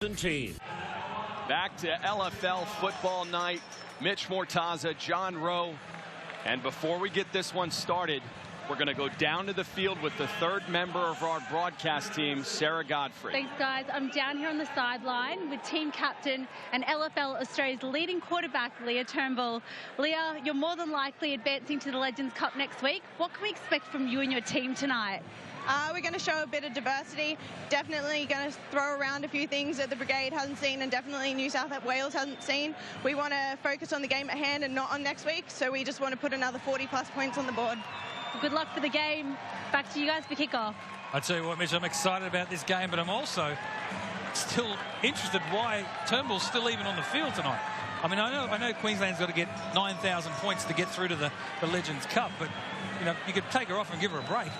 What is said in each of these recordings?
Team. Back to LFL football night. Mitch Mortaza, John Rowe. And before we get this one started, we're going to go down to the field with the third member of our broadcast team, Sarah Godfrey. Thanks, guys. I'm down here on the sideline with team captain and LFL Australia's leading quarterback, Leah Turnbull. Leah, you're more than likely advancing to the Legends Cup next week. What can we expect from you and your team tonight? We're going to show a bit of diversity. Definitely going to throw around a few things that the Brigade hasn't seen and definitely New South Wales hasn't seen. We want to focus on the game at hand and not on next week, so we just want to put another 40+ points on the board. Good luck for the game. Back to you guys for kickoff. I tell you what, Mitch, I'm excited about this game, but I'm also still interested why Turnbull's still even on the field tonight. I mean, I know Queensland's got to get 9,000 points to get through to the Legends Cup, but you know, you could take her off and give her a break.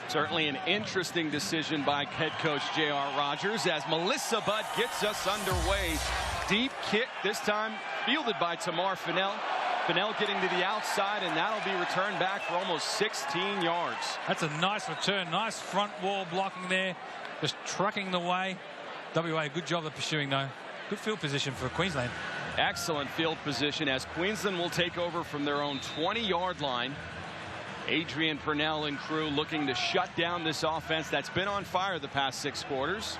Certainly an interesting decision by head coach J.R. Rogers as Melissa Budd gets us underway. Deep kick, this time fielded by Tamar Fennell. Fennell getting to the outside, and that'll be returned back for almost 16 yards. That's a nice return. Nice front wall blocking there. Just trucking the way. WA, good job of pursuing, though. Good field position for Queensland. Excellent field position as Queensland will take over from their own 20-yard line. Adrian Purnell and crew looking to shut down this offense that's been on fire the past 6 quarters.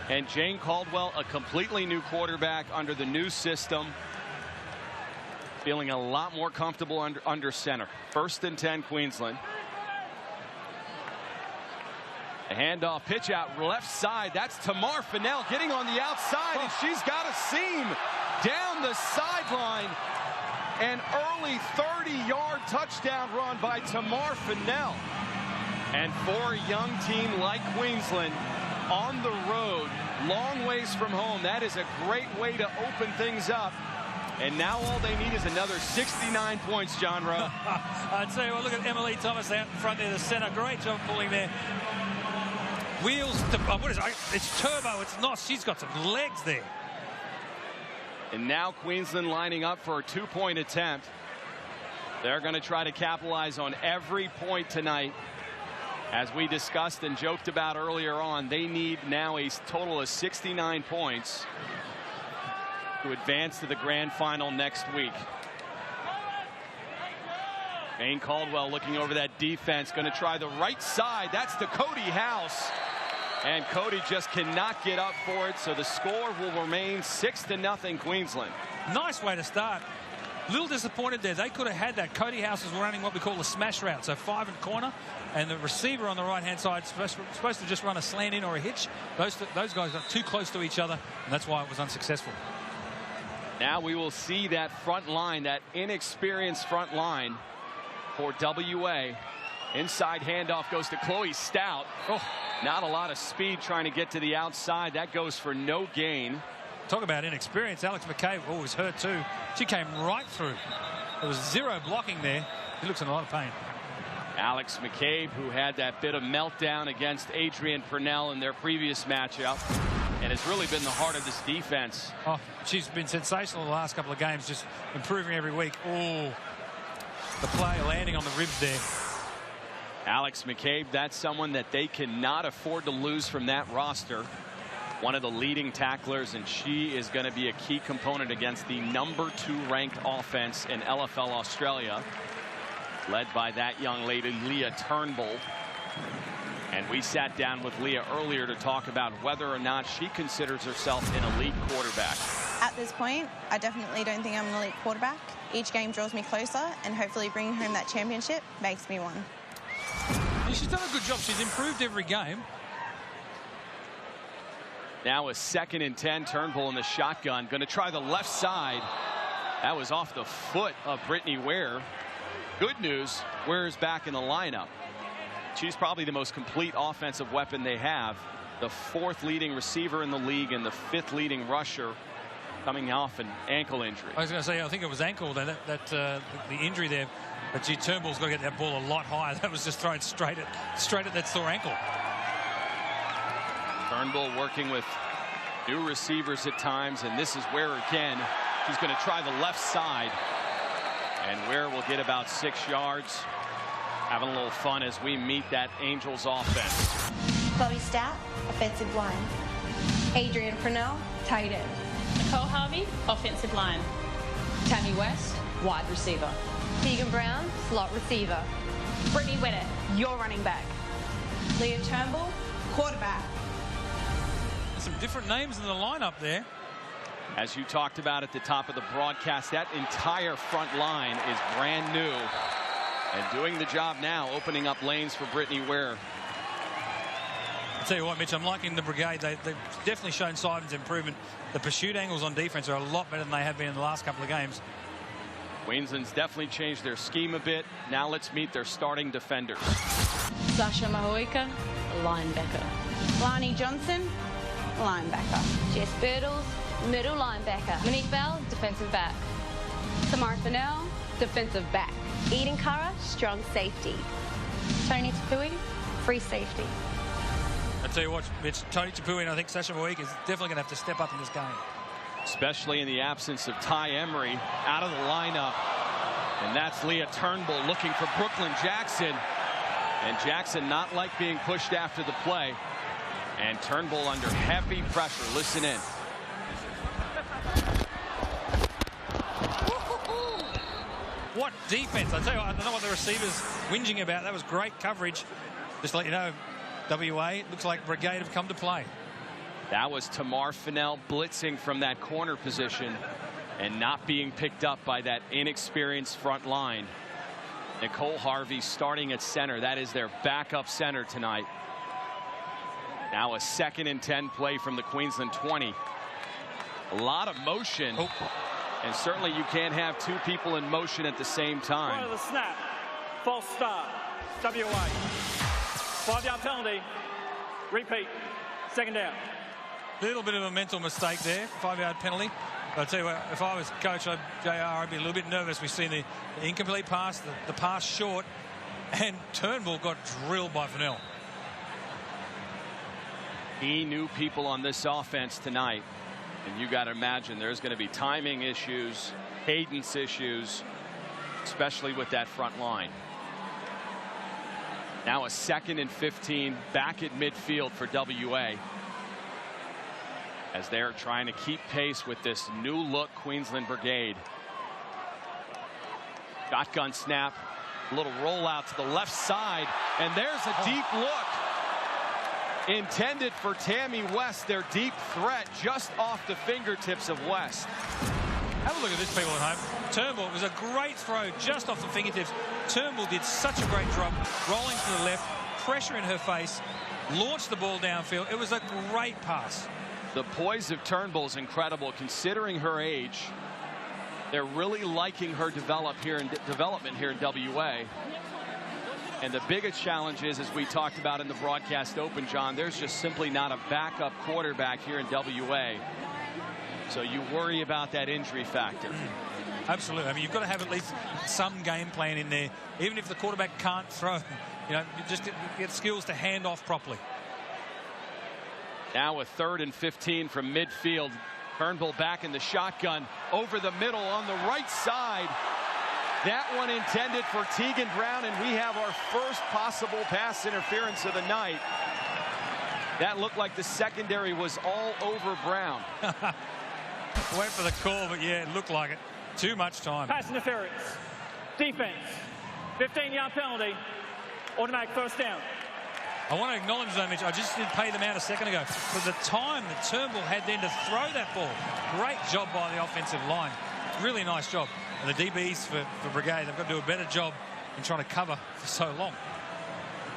And Jane Caldwell, a completely new quarterback under the new system, feeling a lot more comfortable under center. 1st and 10 Queensland. A handoff pitch out left side. That's Tamar Fennell getting on the outside, and she's got a seam down the sideline. An early 30-yard touchdown run by Tamar Fennell. And for a young team like Queensland on the road, long ways from home, that is a great way to open things up. And now all they need is another 69 points, John Rowe. I tell you what, look at Emily Thomas out in front there, the center. Great job pulling there. Wheels to, what is it? It's turbo, it's not. She's got some legs there. And now Queensland lining up for a 2-point attempt. They're going to try to capitalize on every point tonight. As we discussed and joked about earlier on, they need now a total of 69 points to advance to the grand final next week. Jane Caldwell looking over that defense, going to try the right side. That's to Cody House. And Cody just cannot get up for it, so the score will remain 6-0 Queensland. Nice way to start. A little disappointed there. They could have had that. Cody House is running what we call the smash route, so 5 in corner, and the receiver on the right-hand side is supposed to just run a slant in or a hitch. Those guys got too close to each other, and that's why it was unsuccessful. Now we will see that front line, that inexperienced front line for WA. Inside handoff goes to Chloe Stout. Oh, not a lot of speed trying to get to the outside. That goes for no gain. Talk about inexperience. Alex McCabe was hurt too. She came right through. There was zero blocking there. He looks in a lot of pain. Alex McCabe, who had that bit of meltdown against Adrian Purnell in their previous matchup, and has really been the heart of this defense. Oh, she's been sensational the last couple of games, just improving every week. Oh, the play landing on the ribs there. Alex McCabe, that's someone that they cannot afford to lose from that roster. One of the leading tacklers, and she is going to be a key component against the #2 ranked offense in LFL Australia, led by that young lady, Leah Turnbull. And we sat down with Leah earlier to talk about whether or not she considers herself an elite quarterback. At this point, I definitely don't think I'm an elite quarterback. Each game draws me closer, and hopefully bringing home that championship makes me one. Yeah, she's done a good job. She's improved every game. Now a 2nd and 10. Turnbull in the shotgun, going to try the left side. That was off the foot of Brittany Ware. Good news, Ware's back in the lineup. She's probably the most complete offensive weapon they have. The 4th leading receiver in the league and the 5th leading rusher, coming off an ankle injury. I was going to say, I think it was ankle, the injury there. But gee, Turnbull's got to get that ball a lot higher. That was just thrown straight at that sore ankle. Turnbull working with new receivers at times, and this is Ware again. She's going to try the left side, and Ware will get about 6 yards. Having a little fun as we meet that Angels offense. Chloe Stout, offensive line. Adrian Fresnel, tight end. Nicole Harvey, offensive line. Tammy West, wide receiver. Tegan Brown, slot receiver. Brittany Winnett, Your running back. Leah Turnbull, quarterback. Some different names in the lineup there. As you talked about at the top of the broadcast, that entire front line is brand new and doing the job now, opening up lanes for Brittany Ware. I'll tell you what, Mitch, I'm liking the Brigade. They've definitely shown signs of improvement. The pursuit angles on defense are a lot better than they have been in the last couple of games. Queensland's definitely changed their scheme a bit. Now let's meet their starting defenders. Sasha Mahoika, linebacker. Lani Johnson, linebacker. Jess Birtles, middle linebacker. Monique Bell, defensive back. Tamara Fennell, defensive back. Eden Kara, strong safety. Tony Tapui, free safety. I'll tell you what, Mitch, Tony Tapui and I think Sasha Mahoika is definitely going to have to step up in this game. Especially in the absence of Ty Emery out of the lineup. And that's Leah Turnbull looking for Brooklyn Jackson. And Jackson not like being pushed after the play. And Turnbull under heavy pressure. Listen in. What defense. I tell you what, I don't know what the receivers whinging about. That was great coverage. Just to let you know, WA, it looks like Brigade have come to play. That was Tamar Fennell blitzing from that corner position and not being picked up by that inexperienced front line. Nicole Harvey starting at center. That is their backup center tonight. Now a 2nd and 10 play from the Queensland 20. A lot of motion. Oh. And certainly you can't have two people in motion at the same time. Front of the snap. False start. WA. 5-yard penalty. Repeat. 2nd down. Little bit of a mental mistake there. 5-yard penalty. But I'll tell you what, if I was coach, JR, I'd be a little bit nervous. We've seen the incomplete pass, the pass short, and Turnbull got drilled by Fennell. He knew people on this offense tonight. And you got to imagine there's going to be timing issues, cadence issues, especially with that front line. Now a 2nd and 15 back at midfield for WA. As they're trying to keep pace with this new look Queensland Brigade. Shotgun snap, a little rollout to the left side, and there's a deep look intended for Tammy West, their deep threat just off the fingertips of West. Have a look at this, people at home. Turnbull, it was a great throw just off the fingertips. Turnbull did such a great job rolling to the left, pressure in her face, launched the ball downfield. It was a great pass. The poise of Turnbull is incredible considering her age. They're really liking her development here in WA. And the biggest challenge is, as we talked about in the broadcast open, John, there's just simply not a backup quarterback here in WA. So you worry about that injury factor. Absolutely. I mean, you've got to have at least some game plan in there. Even if the quarterback can't throw, you know, you just get skills to hand off properly. Now a 3rd and 15 from midfield. Turnbull back in the shotgun over the middle on the right side. That one intended for Tegan Brown, and we have our first possible pass interference of the night. That looked like the secondary was all over Brown. Went for the call, but yeah, it looked like it. Too much time. Pass interference. Defense. 15-yard penalty. Automatic 1st down. I want to acknowledge though, Mitch, I just did pay them out a second ago for the time that Turnbull had then to throw that ball. Great job by the offensive line. Really nice job. And the DBs for Brigade, they've got to do a better job in trying to cover for so long.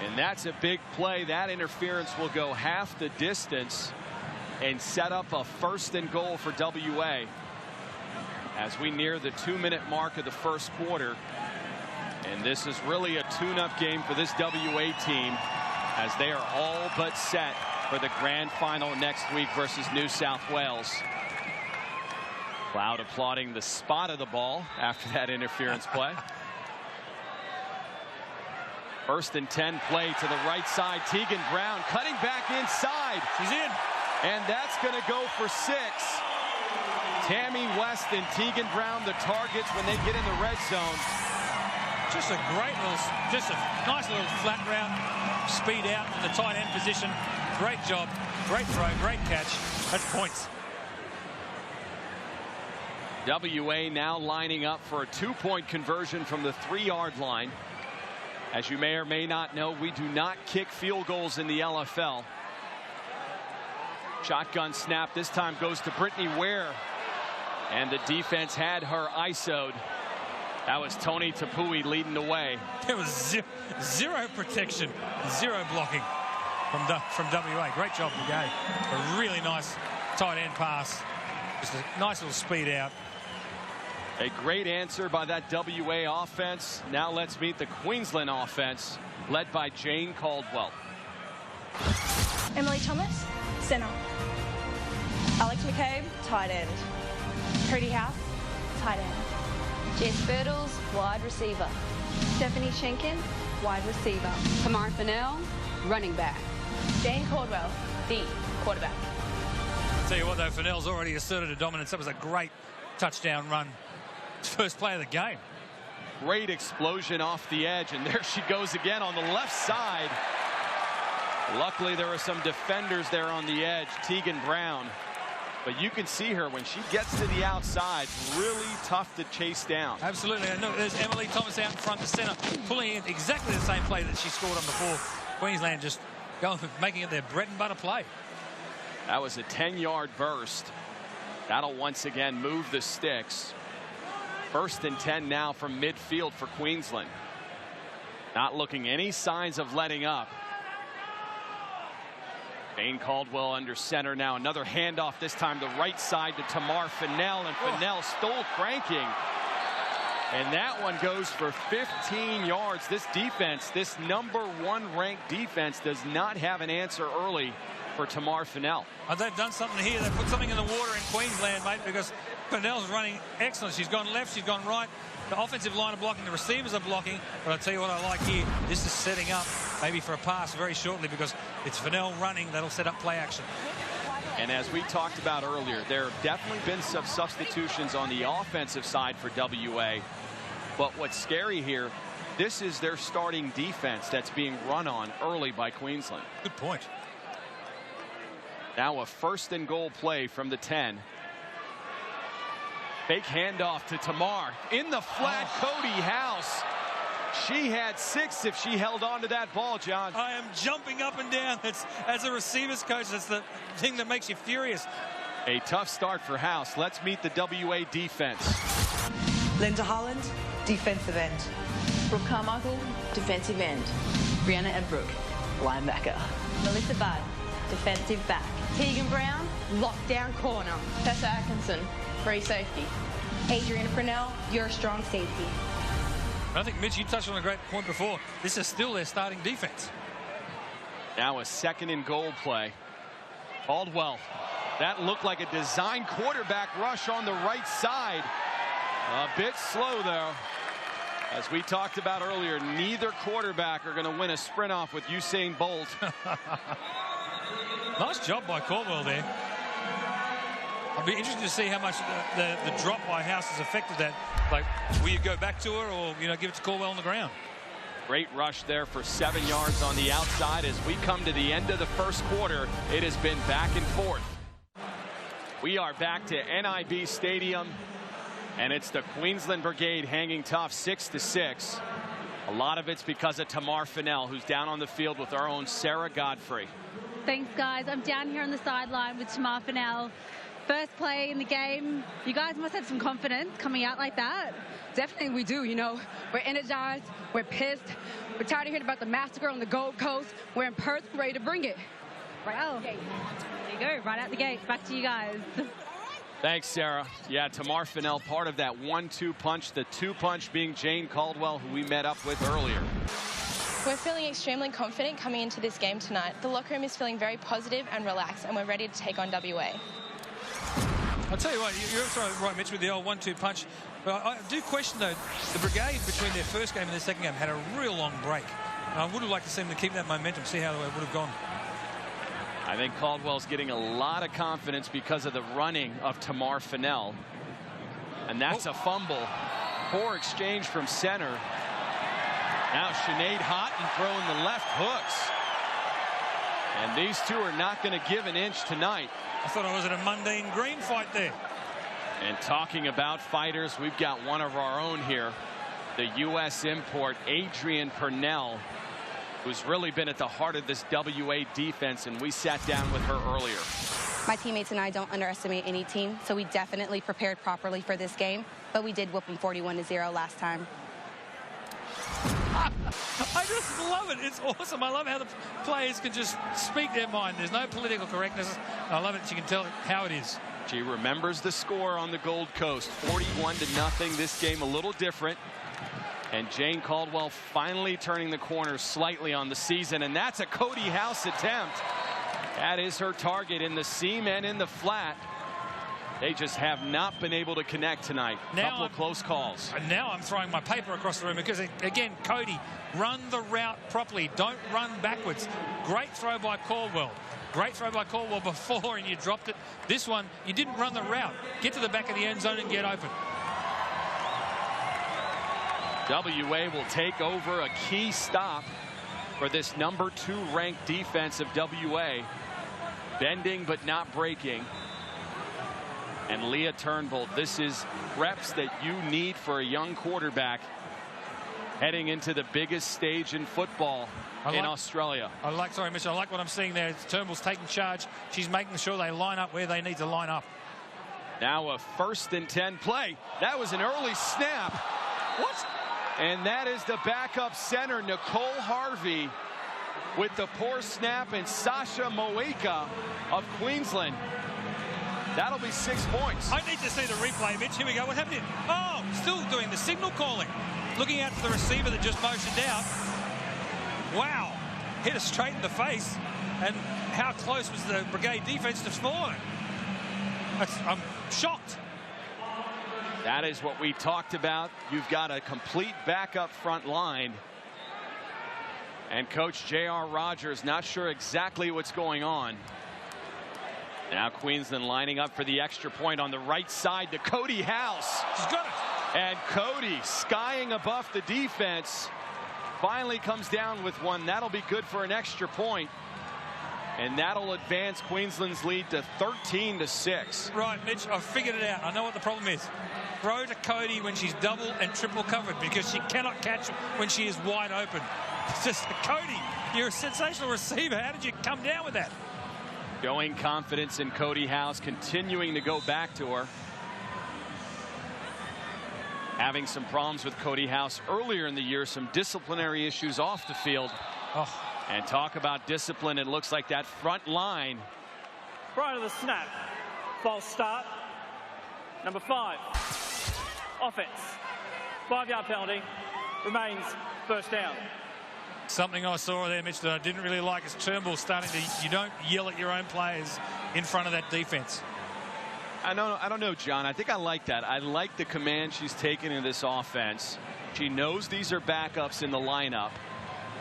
And that's a big play. That interference will go half the distance and set up a 1st and goal for WA as we near the 2-minute mark of the first quarter. And this is really a tune-up game for this WA team, as they are all but set for the grand final next week versus New South Wales. Cloud applauding the spot of the ball after that interference play. 1st and 10 play to the right side. Tegan Brown cutting back inside. She's in. And that's going to go for 6. Tammy West and Tegan Brown the targets when they get in the red zone. Just a great little, just a nice little flat route, speed out in the tight end position. Great job, great throw, great catch. That's points. WA now lining up for a 2-point conversion from the 3-yard line. As you may or may not know, we do not kick field goals in the LFL. Shotgun snap this time goes to Brittany Ware, and the defense had her ISO'd. That was Tony Tapui leading the way. There was zero protection, zero blocking from WA. Great job, Brigade. A really nice tight end pass. Just a nice little speed out. A great answer by that WA offense. Now let's meet the Queensland offense, led by Jane Caldwell. Emily Thomas, centre. Alex McCabe, tight end. Cody House, tight end. Jess Birtles, wide receiver. Stephanie Schenken, wide receiver. Tamar Fennell, running back. Jane Caldwell, D, quarterback. I'll tell you what, though, Fennell's already asserted a dominance. That was a great touchdown run. First play of the game. Great explosion off the edge, and there she goes again on the left side. Luckily, there were some defenders there on the edge. Tegan Brown. But you can see her when she gets to the outside, really tough to chase down. Absolutely. And look, there's Emily Thomas out in front, the centre, pulling in exactly the same play that she scored on before. Queensland just going, making it their bread and butter play. That was a 10-yard burst. That'll once again move the sticks. 1st and 10 now from midfield for Queensland. Not looking any signs of letting up. Jane Caldwell under center now. Another handoff, this time the right side to Tamar Fennell, and Fennell stole cranking. And that one goes for 15 yards. This defense, this #1 ranked defense, does not have an answer early for Tamar Fennell. They've done something here. They've put something in the water in Queensland, mate, because Fennell's running excellent. She's gone left, she's gone right. The offensive line are blocking, the receivers are blocking. But I'll tell you what I like here. This is setting up maybe for a pass very shortly, because it's Fennell running. That'll set up play action. And as we talked about earlier, there have definitely been some substitutions on the offensive side for WA. But what's scary here, this is their starting defense that's being run on early by Queensland. Good point. Now a 1st and goal play from the 10. Fake handoff to Tamar. In the flat, Cody House. She had 6 if she held on to that ball, John. I am jumping up and down. As a receivers coach, that's the thing that makes you furious. A tough start for House. Let's meet the WA defense. Linda Holland, defensive end. Brooke Carmichael, defensive end. Brianna Edbrook, linebacker. Melissa Budd, defensive back. Tegan Brown, lockdown corner. Tessa Atkinson, free safety. Adriana Fennell, your strong safety. I think, Mitch, you touched on a great point before. This is still their starting defense. Now a 2nd and goal play. Caldwell. That looked like a design quarterback rush on the right side. A bit slow, though. As we talked about earlier, neither quarterback are going to win a sprint off with Usain Bolt. Nice job by Caldwell there. I'll be interested to see how much the drop by House has affected that. Like, will you go back to her, or, you know, give it to Caldwell on the ground? Great rush there for 7 yards on the outside. As we come to the end of the 1st quarter, it has been back and forth. We are back to NIB Stadium, and it's the Queensland Brigade hanging tough 6-6. A lot of it's because of Tamar Fennell, who's down on the field with our own Sarah Godfrey. Thanks, guys. I'm down here on the sideline with Tamar Fennell. First play in the game. You guys must have some confidence coming out like that. Definitely we do, you know. We're energized, we're pissed. We're tired of hearing about the massacre on the Gold Coast. We're in Perth, ready to bring it. Right out. There you go, right out the gates. Back to you guys. Thanks, Sarah. Yeah, Tamar Fennell, part of that 1-2 punch, the 2-punch being Jane Caldwell, who we met up with earlier. We're feeling extremely confident coming into this game tonight. The locker room is feeling very positive and relaxed, and we're ready to take on WA. I'll tell you what, you're also right, Mitch, with the old 1-2 punch. But I do question, though, the Brigade between their first game and their second game had a real long break. And I would have liked to see them to keep that momentum, see how it would have gone. I think Caldwell's getting a lot of confidence because of the running of Tamar Fennell. And that's a fumble. Poor exchange from center. Now Sinead Houghton throwing the left hooks. And these two are not going to give an inch tonight. I thought I was in a mundane green fight there. And talking about fighters, we've got one of our own here, the U.S. import, Adrian Purnell, who's really been at the heart of this WA defense, and we sat down with her earlier. My teammates and I don't underestimate any team, so we definitely prepared properly for this game, but we did whoop them 41-0 last time. I just love it. It's awesome. I love how the players can just speak their mind. There's no political correctness. I love it. You can tell how it is. She remembers the score on the Gold Coast, 41-0. This game a little different. And Jane Caldwell finally turning the corner slightly on the season, and that's a Cody House attempt. That is her target in the seam and in the flat. They just have not been able to connect tonight. Couple of close calls. And now I'm throwing my paper across the room because, again, Cody, run the route properly. Don't run backwards. Great throw by Caldwell. Great throw by Caldwell before, and you dropped it. This one, you didn't run the route. Get to the back of the end zone and get open. WA will take over a key stop for this #2 ranked defense of WA. Bending but not breaking. And Leah Turnbull, this is reps that you need for a young quarterback heading into the biggest stage in football in Australia. Sorry, Mitch, I like what I'm seeing there. Turnbull's taking charge. She's making sure they line up where they need to line up. Now a 1st and 10 play. That was an early snap. What? And that is the backup center, Nicole Harvey, with the poor snap, and Sasha Moeka of Queensland. That'll be 6 points. I need to see the replay, Mitch. Here we go. What happened here? Oh, still doing the signal calling. Looking out for the receiver that just motioned out. Wow. Hit her straight in the face. And how close was the Brigade defense to falling? I'm shocked. That is what we talked about. You've got a complete backup front line. And Coach J.R. Rogers not sure exactly what's going on. Now Queensland lining up for the extra point on the right side to Cody House. She's got it. And Cody skying above the defense. Finally comes down with one. That'll be good for an extra point. And that'll advance Queensland's lead to 13-6. Right, Mitch, I've figured it out. I know what the problem is. Throw to Cody when she's double and triple covered, because she cannot catch when she is wide open. It's just, Cody, you're a sensational receiver. How did you come down with that? Showing confidence in Cody House, continuing to go back to her. Having some problems with Cody House earlier in the year, some disciplinary issues off the field. Oh. And talk about discipline, it looks like that front line. Prior to the snap, false start, number 5. Offense, 5-yard penalty, remains first down. Something I saw there, Mitch, that I didn't really like is Turnbull starting to, you don't yell at your own players in front of that defense. I don't know, John. I think I like that. I like the command she's taken in this offense. She knows these are backups in the lineup,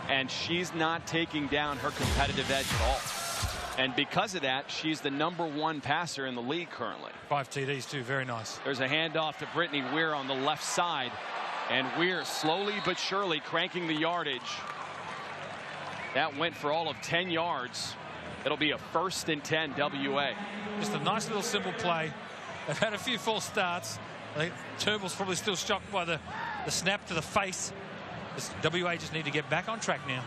and she's not taking down her competitive edge at all. And because of that, she's the #1 passer in the league currently. 5 TDs too, very nice. There's a handoff to Brittany Weir on the left side, and Weir slowly but surely cranking the yardage. That went for all of 10 yards. It'll be a 1st and 10 WA. Just a nice little simple play. They've had a few false starts. I think Turnbull's probably still shocked by the snap to the face. This WA just need to get back on track now.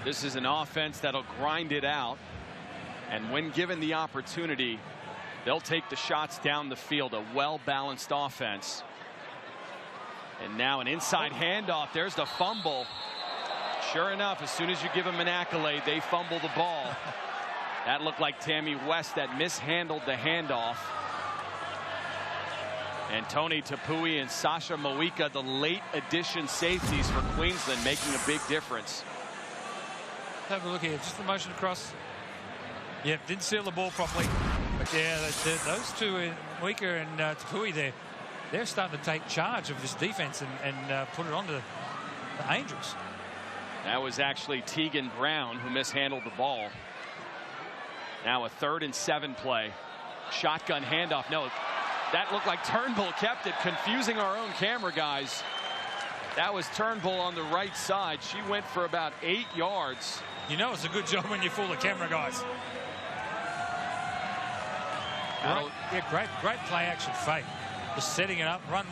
This is an offense that'll grind it out, and when given the opportunity, they'll take the shots down the field. A well-balanced offense. And now an inside handoff. There's the fumble. Sure enough, as soon as you give them an accolade, they fumble the ball. That looked like Tammy West that mishandled the handoff. And Tony Tapui and Sasha Moeka, the late addition safeties for Queensland, making a big difference. Have a look here, just the motion across. Yeah, didn't seal the ball properly. But yeah, those two, Moeka and Tapui, they're starting to take charge of this defense and put it on to the Angels. That was actually Tegan Brown who mishandled the ball. Now a 3rd and 7 play. Shotgun handoff. No, that looked like Turnbull kept it, confusing our own camera guys. That was Turnbull on the right side. She went for about 8 yards. You know it's a good job when you fool the camera guys. Right. Yeah, great play action fake. Just setting it up, run,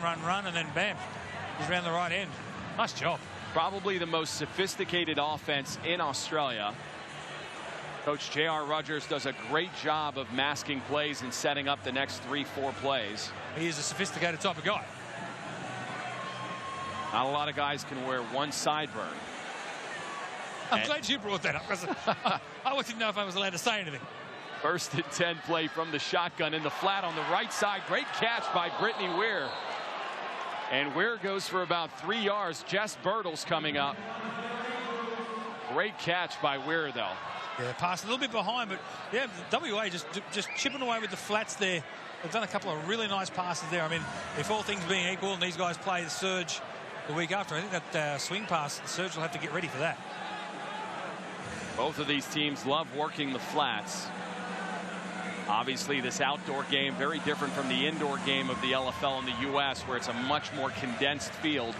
and then bam. He's around the right end. Nice job. Probably the most sophisticated offense in Australia. Coach J.R. Rogers does a great job of masking plays and setting up the next 3-4 plays. He is a sophisticated type of guy. Not a lot of guys can wear one sideburn. I'm glad you brought that up, because I didn't know if I was allowed to say anything. 1st and 10 play from the shotgun in the flat on the right side. Great catch by Brittany Weir. And Weir goes for about 3 yards. Jess Birtles coming up. Great catch by Weir, though. Yeah, pass a little bit behind, but yeah, WA just chipping away with the flats there. They've done a couple of really nice passes there. I mean, if all things being equal and these guys play the surge the week after, I think that swing pass, the surge will have to get ready for that. Both of these teams love working the flats. Obviously, this outdoor game very different from the indoor game of the LFL in the U.S., where it's a much more condensed field.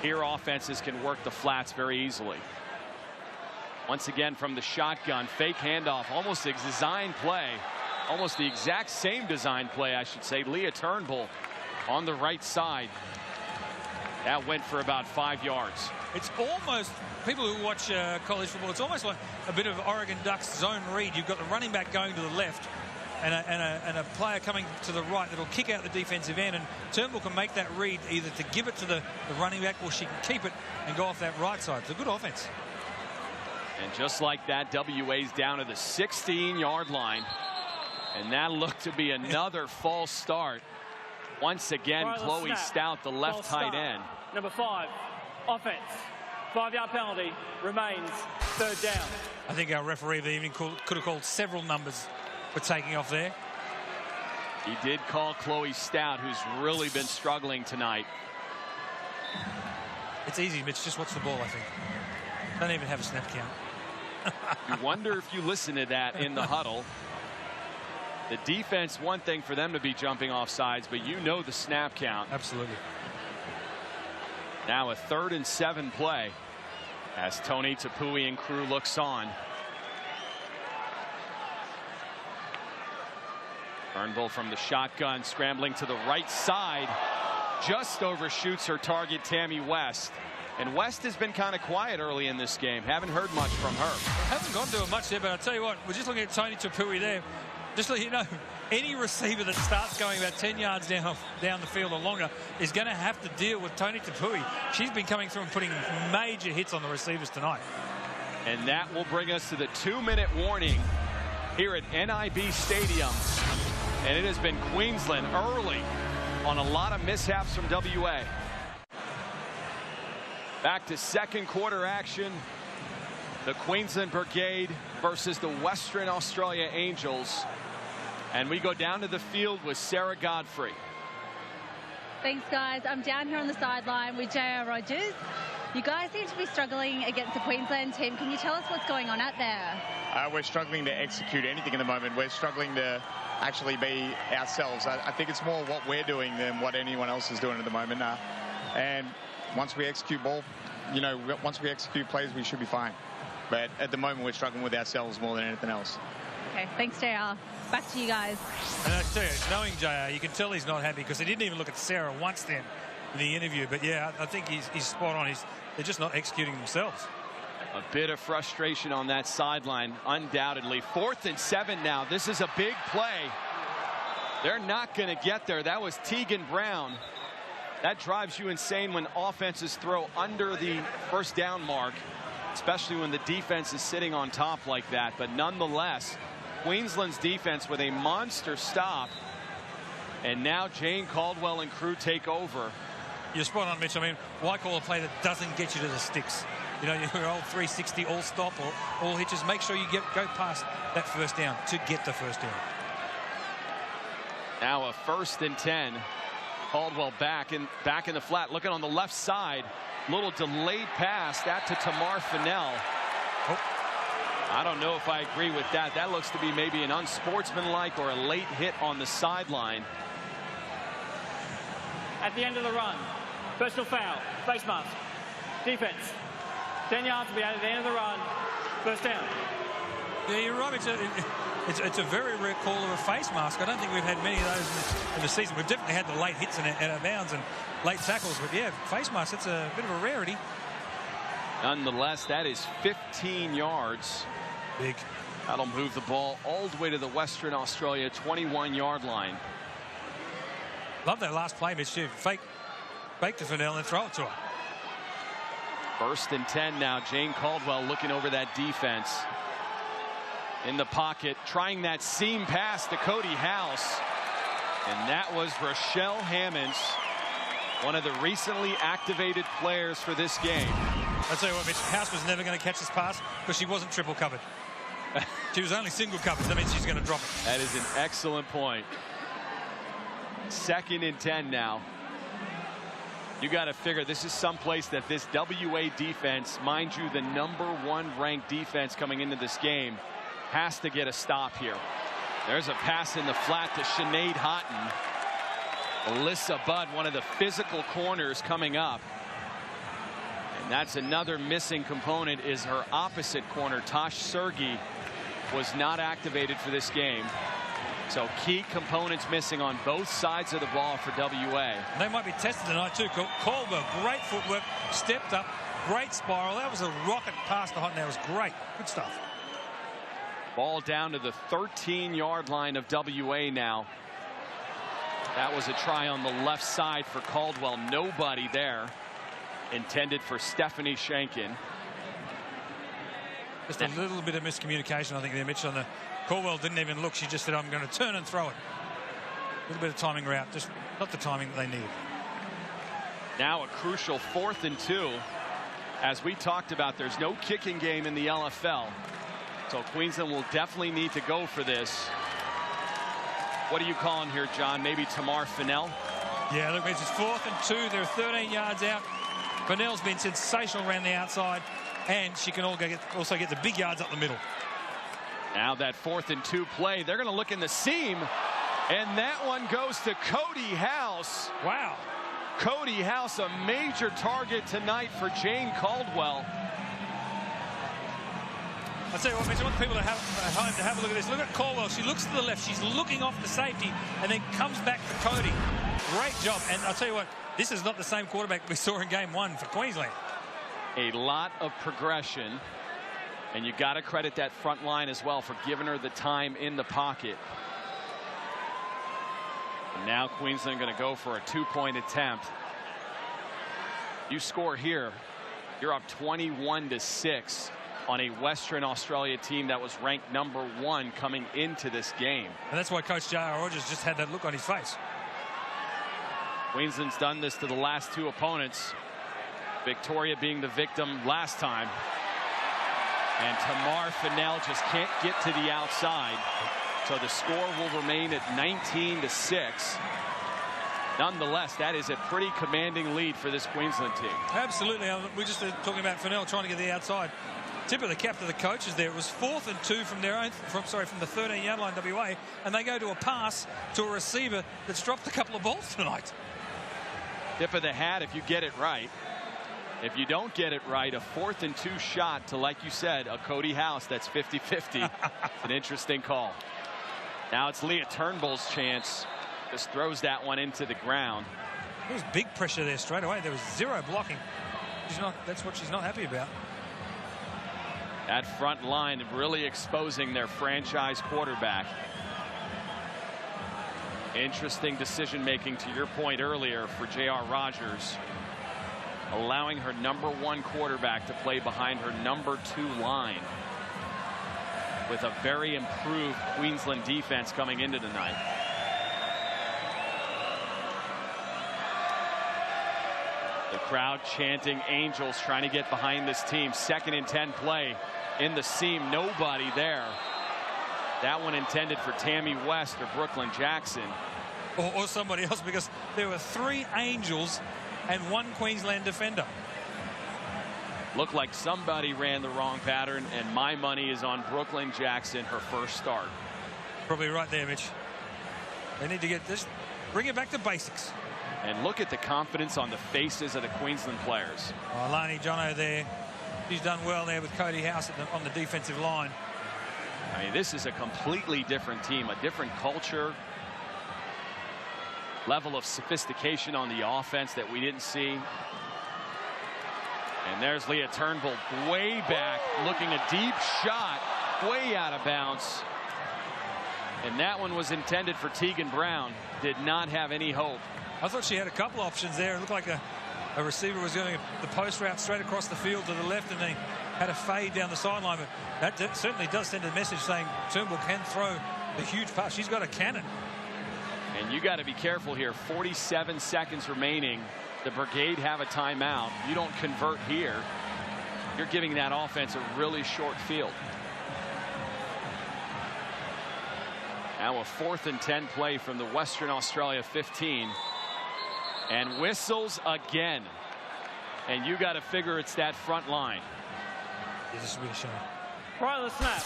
Here, offenses can work the flats very easily. Once again from the shotgun, fake handoff, almost a design play, almost the exact same design play, I should say. Leah Turnbull on the right side. That went for about 5 yards. It's almost, people who watch college football, it's almost like a bit of Oregon Ducks zone read. You've got the running back going to the left and a player coming to the right that'll kick out the defensive end, and Turnbull can make that read either to give it to the running back, or she can keep it and go off that right side. It's a good offense. And just like that, WA's down to the 16-yard line. And that looked to be another false start. Once again, Chloe Stout, the left tight end. Number 5, offense. 5-yard penalty, remains 3rd down. I think our referee of the evening could have called several numbers for taking off there. He did call Chloe Stout, who's really been struggling tonight. It's easy, Mitch. Just watch the ball, I think. Don't even have a snap count. You wonder if you listen to that in the huddle. The defense, one thing for them to be jumping off sides, but you know the snap count. Absolutely. Now a 3rd and 7 play as Tony Tapui and crew looks on. Turnbull from the shotgun, scrambling to the right side, just overshoots her target, Tammy West. And West has been kind of quiet early in this game. Haven't heard much from her. I haven't gone to her much there, but I'll tell you what, we're just looking at Tony Tapui there. Just to let you know, any receiver that starts going about 10 yards down the field or longer is going to have to deal with Tony Tapui. She's been coming through and putting major hits on the receivers tonight. And that will bring us to the 2-minute warning here at NIB Stadium. And it has been Queensland early on a lot of mishaps from WA. Back to 2nd quarter action. The Queensland Brigade versus the Western Australia Angels. And we go down to the field with Sarah Godfrey. Thanks, guys. I'm down here on the sideline with J.R. Rogers. You guys seem to be struggling against the Queensland team. Can you tell us what's going on out there? We're struggling to execute anything at the moment. We're struggling to actually be ourselves. I think it's more what we're doing than what anyone else is doing at the moment. And once we execute ball, you know, once we execute plays, we should be fine. But at the moment, we're struggling with ourselves more than anything else. Okay, thanks, JR. Back to you guys. And I tell you, knowing JR, you can tell he's not happy because he didn't even look at Sarah once then in the interview. But yeah, I think he's spot on. They're just not executing themselves. A bit of frustration on that sideline, undoubtedly. 4th and 7 now. This is a big play. They're not going to get there. That was Tegan Brown. That drives you insane when offenses throw under the 1st down mark, especially when the defense is sitting on top like that. But nonetheless, Queensland's defense with a monster stop. And now Jane Caldwell and crew take over. You're spot on, Mitch. I mean, why call a play that doesn't get you to the sticks? You know, your old 360 all stop or all hitches. Make sure you go past that 1st down to get the 1st down. Now a 1st and 10. Caldwell back in the flat, looking on the left side. Little delayed pass, that to Tamar Fennell. Oh. I don't know if I agree with that. That looks to be maybe an unsportsmanlike or a late hit on the sideline. At the end of the run, Personal foul. Face mask. Defense. 10 yards to be added at the end of the run. First down. Yeah, you're right. It's a very rare call of a face mask. I don't think we've had many of those in the season. We've definitely had the late hits and out of bounds and late tackles. But, yeah, face mask, that's a bit of a rarity. Nonetheless, that is 15 yards. Big. That'll move the ball all the way to the Western Australia 21-yard line. Love that last play, Mitch, too. Fake to Fennell and throw it to her. 1st and 10 now. Jane Caldwell looking over that defense. In the pocket, trying that seam pass to Cody House. And that was Rochelle Hammonds, one of the recently activated players for this game. I'll tell you what, Mitch, House was never going to catch this pass because she wasn't triple covered. She was only single covered. That means she's going to drop it. That is an excellent point. 2nd and 10 now. You got to figure this is someplace that this WA defense, mind you, the #1 ranked defense coming into this game, has to get a stop here. There's a pass in the flat to Sinead Houghton. Alyssa Budd, one of the physical corners coming up. And that's another missing component is her opposite corner. Tosh Sergey was not activated for this game. So key components missing on both sides of the ball for WA. They might be tested tonight too. Caldwell, great footwork, stepped up, great spiral. That was a rocket pass to Houghton. That was great. Good stuff. Ball down to the 13-yard line of WA now. That was a try on the left side for Caldwell. Nobody there. Intended for Stephanie Shankin. Just a little bit of miscommunication, I think, there, Mitch. On the Caldwell didn't even look. She just said, I'm going to turn and throw it. A little bit of timing route, just not the timing that they needed. Now a crucial 4th and 2. As we talked about, there's no kicking game in the LFL. So Queensland will definitely need to go for this. What are you calling here, John? Maybe Tamar Fennell? Yeah, look, it's 4th and 2. They're 13 yards out. Fennell's been sensational around the outside, and she can also get the big yards up the middle. Now that 4th and 2 play, they're going to look in the seam, and that one goes to Cody House. Wow. Cody House, a major target tonight for Jane Caldwell. I'll tell you what, Mitch, I want people to have home to have a look at this. Look at Caldwell. She looks to the left. She's looking off the safety and then comes back to Cody. Great job. And I'll tell you what, this is not the same quarterback we saw in game 1 for Queensland. A lot of progression. And you got to credit that front line as well for giving her the time in the pocket. And now Queensland going to go for a 2-point attempt. You score here, you're up 21-6 on a Western Australia team that was ranked #1 coming into this game. And that's why Coach J.R. Rogers just had that look on his face. Queensland's done this to the last 2 opponents. Victoria being the victim last time. And Tamar Fennell just can't get to the outside. So the score will remain at 19-6. Nonetheless, that is a pretty commanding lead for this Queensland team. Absolutely. We're just talking about Fennell trying to get the outside. Tip of the cap to the coaches there. It was 4th and 2 from their own, from the 13-yard line WA, and they go to a pass to a receiver that's dropped a couple of balls tonight. Tip of the hat if you get it right. If you don't get it right, a 4th and 2 shot to, like you said, a Cody House that's 50-50. An interesting call. Now it's Leah Turnbull's chance. Just throws that one into the ground. There was big pressure there straight away. There was 0 blocking. That's what she's not happy about. That front line really exposing their franchise quarterback. Interesting decision making, to your point earlier, for J.R. Rogers. Allowing her #1 quarterback to play behind her #2 line. With a very improved Queensland defense coming into tonight. The crowd chanting Angels, trying to get behind this team. 2nd and 10 play in the seam. Nobody there. That one intended for Tammy West or Brooklyn Jackson. Or somebody else, because there were 3 Angels and 1 Queensland defender. Looked like somebody ran the wrong pattern, and my money is on Brooklyn Jackson, her first start. Probably right there, Mitch. They need to get this, bring it back to basics. And look at the confidence on the faces of the Queensland players. Oh, Lani Jono there. She's done well there with Cody House on the defensive line. I mean, this is a completely different team, a different culture, level of sophistication on the offense that we didn't see. And there's Leah Turnbull way back, looking a deep shot, way out of bounds. And that one was intended for Tegan Brown. Did not have any hope. I thought she had a couple options there. It looked like a receiver was going the post route straight across the field to the left, and they had a fade down the sideline. But that certainly does send a message saying Turnbull can throw the huge pass. She's got a cannon. And you got to be careful here. 47 seconds remaining. The Brigade have a timeout. You don't convert here, you're giving that offense a really short field. Now a 4th and 10 play from the Western Australia 15. And whistles again. And you got to figure it's that front line. This is really showing. Prior to the snap,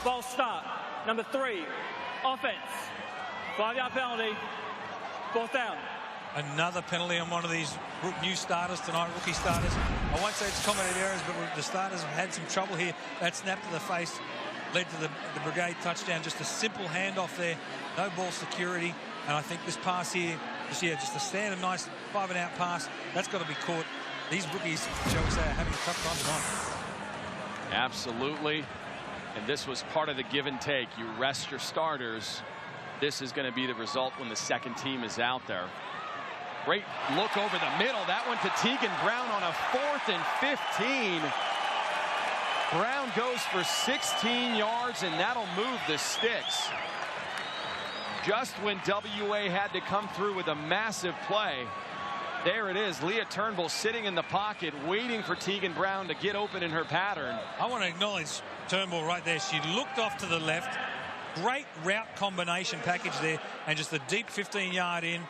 false start, number 3, offense. 5-yard penalty, 4th down. Another penalty on one of these new starters tonight, rookie starters. I won't say it's committed errors, but the starters have had some trouble here. That snap to the face led to the Brigade touchdown. Just a simple handoff there, no ball security. And I think this pass here, just a standard nice 5-and-out pass. That's got to be caught. These rookies, shall we say, are having a tough time tonight. Absolutely. And this was part of the give and take. You rest your starters. This is going to be the result when the second team is out there. Great look over the middle. That went to Tegan Brown on a 4th and 15. Brown goes for 16 yards, and that'll move the sticks. Just when WA had to come through with a massive play. There it is. Leah Turnbull sitting in the pocket, waiting for Tegan Brown to get open in her pattern. I want to acknowledge Turnbull right there. She looked off to the left. Great route combination package there, and just a deep 15-yard in.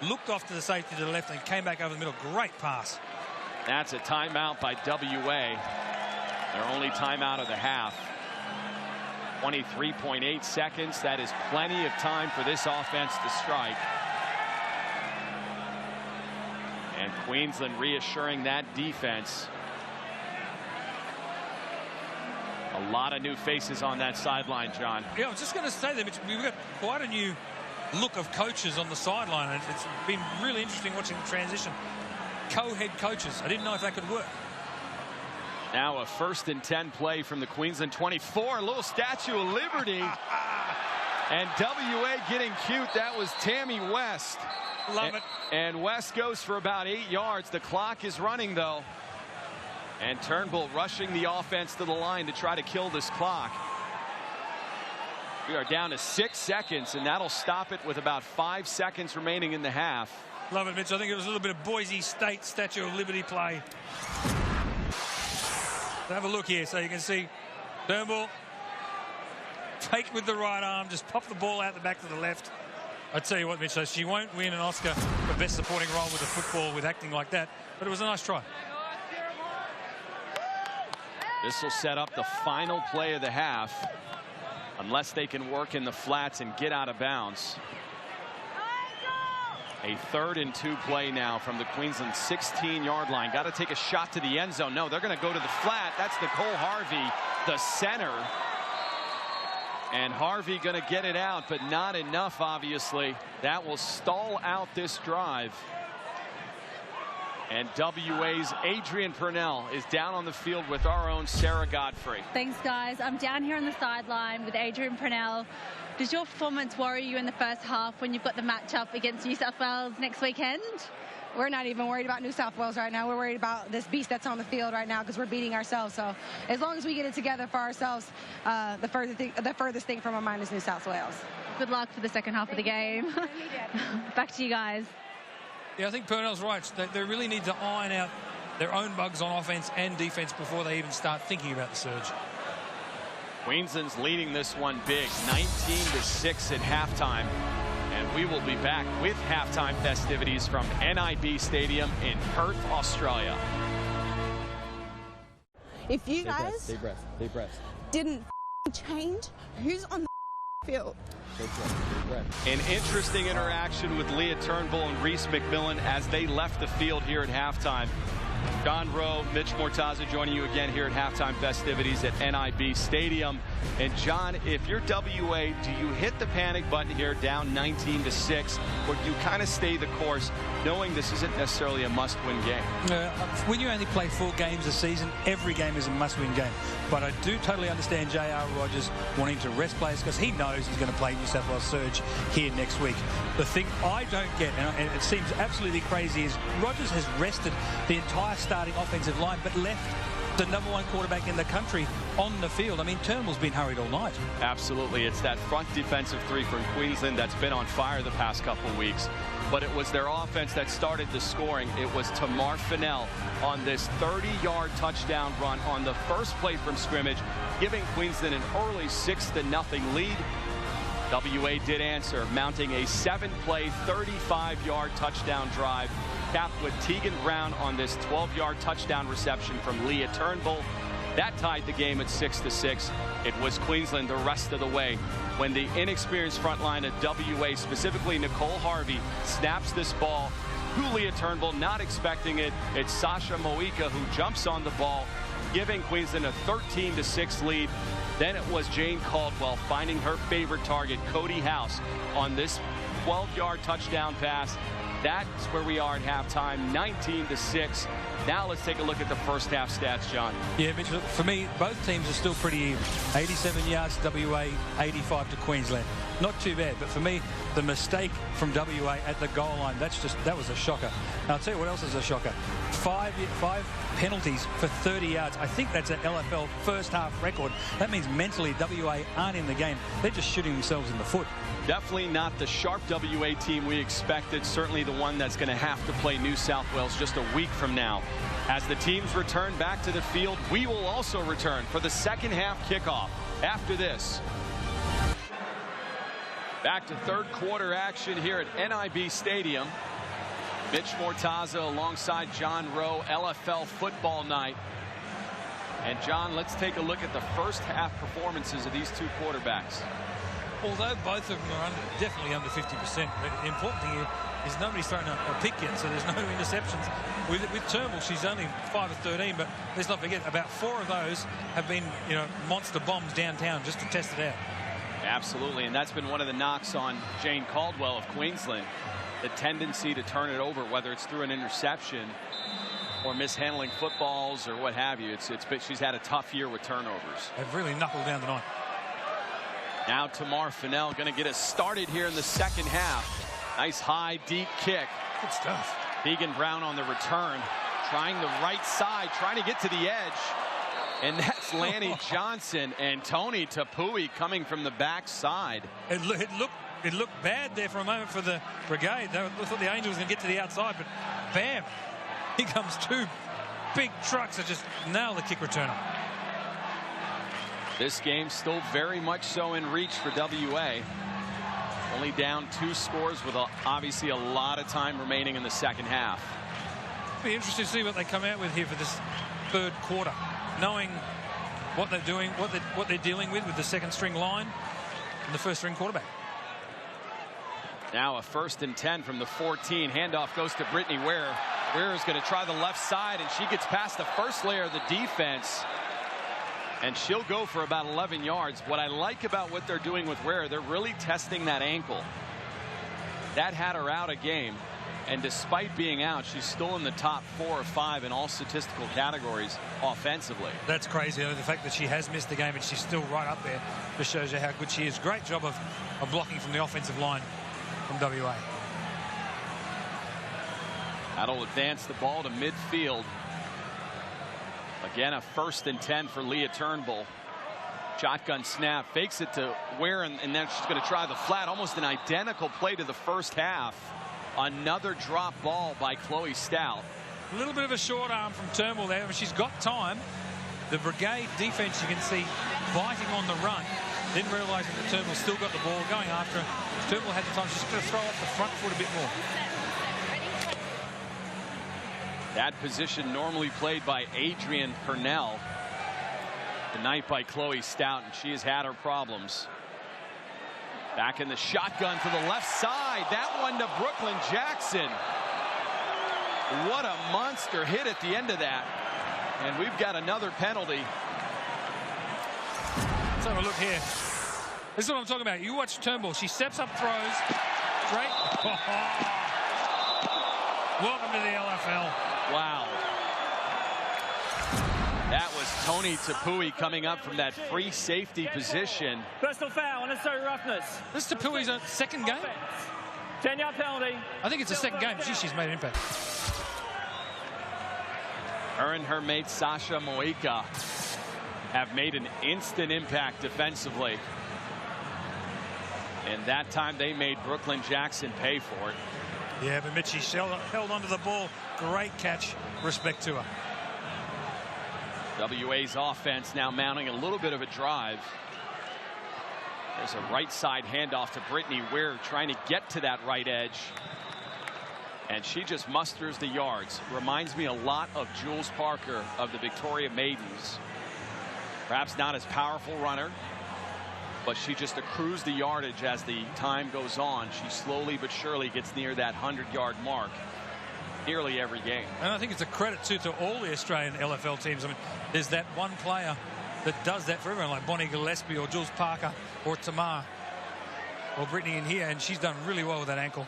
Looked off to the safety to the left and came back over the middle. Great pass. That's a timeout by WA. Their only timeout of the half. 23.8 seconds. That is plenty of time for this offense to strike. And Queensland reassuring that defense. A lot of new faces on that sideline, John. Yeah, I was just going to say that we've got quite a new look of coaches on the sideline, and it's been really interesting watching the transition. Co-head coaches. I didn't know if that could work. Now a 1st and 10 play from the Queensland 24. A little Statue of Liberty. And WA getting cute. That was Tammy West. Love it. And West goes for about 8 yards. The clock is running, though. And Turnbull rushing the offense to the line to try to kill this clock. We are down to 6 seconds, and that'll stop it with about 5 seconds remaining in the half. Love it, Mitch. I think it was a little bit of Boise State Statue of Liberty play. So have a look here so you can see Turnbull take with the right arm, just pop the ball out the back to the left. I tell you what, Mitch, so she won't win an Oscar for best supporting role with a football with acting like that, but it was a nice try. This will set up the final play of the half, unless they can work in the flats and get out of bounds. A 3rd and 2 play now from the Queensland 16-yard line. Got to take a shot to the end zone. No, they're going to go to the flat. That's Nicole Harvey, the center. And Harvey going to get it out, but not enough, obviously. That will stall out this drive. And WA's Adrian Purnell is down on the field with our own Sarah Godfrey. Thanks, guys. I'm down here on the sideline with Adrian Purnell. Does your performance worry you in the first half when you've got the matchup against New South Wales next weekend? We're not even worried about New South Wales right now. We're worried about this beast that's on the field right now because we're beating ourselves. So as long as we get it together for ourselves, the furthest thing from our mind is New South Wales. Good luck for the second half of the game. Back to you guys. Yeah, I think Purnell's right. They really need to iron out their own bugs on offense and defense before they even start thinking about the surge. Queensland's leading this one big, 19-6 at halftime. And we will be back with halftime festivities from NIB Stadium in Perth, Australia. If you guys deep breath, didn't change who's on the field. An interesting interaction with Leah Turnbull and Reese McMillan as they left the field here at halftime. John Rowe, Mitch Mortaza joining you again here at halftime festivities at NIB Stadium. And John, if you're WA, do you hit the panic button here down 19-6, or do you kind of stay the course knowing this isn't necessarily a must-win game? When you only play 4 games a season, every game is a must-win game. But I do totally understand J.R. Rogers wanting to rest players because he knows he's going to play New South Wales Surge here next week. The thing I don't get, and it seems absolutely crazy, is Rogers has rested the entire starting offensive line but left the #1 quarterback in the country on the field. I mean, Turnbull's been hurried all night. Absolutely. It's that front defensive 3 from Queensland that's been on fire the past couple of weeks. But it was their offense that started the scoring. It was Tamar Fennell on this 30-yard touchdown run on the first play from scrimmage, giving Queensland an early 6-0 lead. WA did answer, mounting a 7-play, 35-yard touchdown drive, capped with Tegan Brown on this 12-yard touchdown reception from Leah Turnbull. That tied the game at 6-6. It was Queensland the rest of the way when the inexperienced front line of WA, specifically Nicole Harvey, snaps this ball to Leah Turnbull, not expecting it. It's Sasha Moika who jumps on the ball, giving Queensland a 13-6 lead. Then it was Jane Caldwell finding her favorite target, Cody House, on this 12-yard touchdown pass. That's where we are at halftime, 19-6. Now let's take a look at the first half stats, John. Yeah, Mitchell, for me, both teams are still pretty even. 87 yards to WA, 85 to Queensland. Not too bad, but for me, the mistake from WA at the goal line, that was a shocker. Now, I'll tell you what else is a shocker. Five penalties for 30 yards. I think that's an LFL first half record. That means mentally WA aren't in the game. They're just shooting themselves in the foot. Definitely not the sharp WA team we expected. Certainly the one that's going to have to play New South Wales just a week from now. As the teams return back to the field, we will also return for the second half kickoff after this. Back to third quarter action here at NIB Stadium. Mitch Mortaza alongside John Rowe, LFL football night. And John, let's take a look at the first half performances of these two quarterbacks. Although both of them are definitely under 50%, the important thing is nobody's thrown a pick yet, so there's no interceptions. With Turnbull, she's only 5 of 13, but let's not forget about 4 of those have been, monster bombs downtown just to test it out. Absolutely, and that's been one of the knocks on Jane Caldwell of Queensland. The tendency to turn it over, whether it's through an interception or mishandling footballs or what have you. She's had a tough year with turnovers. They've really knuckled down tonight. Now Tamar Fennell going to get us started here in the second half. Nice high, deep kick. Good stuff. Tegan Brown on the return, trying the right side, trying to get to the edge. And that's Lanny Johnson and Tony Tapui coming from the backside. It looked bad there for a moment for the Brigade. They thought the Angels was going to get to the outside, but bam, here comes 2 big trucks that just nail the kick returner. This game still very much so in reach for WA. Only down 2 scores with obviously a lot of time remaining in the second half. It'll be interesting to see what they come out with here for this third quarter, knowing what they're doing, what they're dealing with the second string line and the first string quarterback. Now a 1st and 10 from the 14. Handoff goes to Brittany Ware. Ware is going to try the left side, and she gets past the first layer of the defense. And she'll go for about 11 yards. What I like about what they're doing with Ware, they're really testing that ankle. That had her out a game. And despite being out, she's still in the top 4 or 5 in all statistical categories offensively. That's crazy. The fact that she has missed the game and she's still right up there just shows you how good she is. Great job of blocking from the offensive line from WA. That'll advance the ball to midfield. Again, a 1st and 10 for Leah Turnbull. Shotgun snap, fakes it to Ware, and then she's going to try the flat. Almost an identical play to the first half. Another drop ball by Chloe Stout. A little bit of a short arm from Turnbull there, but she's got time. The Brigade defense, you can see, biting on the run. Then realizing that Turnbull still got the ball, going after her. Turnbull had the time. She's going to throw off the front foot a bit more. That position normally played by Adrian Purnell. Tonight by Chloe Stout, and she has had her problems. Back in the shotgun to the left side. That one to Brooklyn Jackson. What a monster hit at the end of that. And we've got another penalty. Let's have a look here. This is what I'm talking about. You watch Turnbull. She steps up, throws. Great. Welcome to the LFL. Wow. That was Tony Tapui coming up from that free safety position. Personal foul, unnecessary roughness. This is Tapui's second game. 10-yard penalty. I think it's the second game. Gee, she's made an impact. Her and her mate Sasha Moika have made an instant impact defensively. And that time they made Brooklyn Jackson pay for it. Yeah, but Mitchie held onto the ball. Great catch. Respect to her. WA's offense now mounting a little bit of a drive. There's a right side handoff to Brittany Weir trying to get to that right edge. And she just musters the yards. Reminds me a lot of Jules Parker of the Victoria Maidens. Perhaps not as powerful runner, but she just accrues the yardage as the time goes on. She slowly but surely gets near that 100-yard mark nearly every game. And I think it's a credit too to all the Australian LFL teams. I mean, there's that one player that does that for everyone, like Bonnie Gillespie or Jules Parker or Tamar or Brittany in here, and she's done really well with that ankle.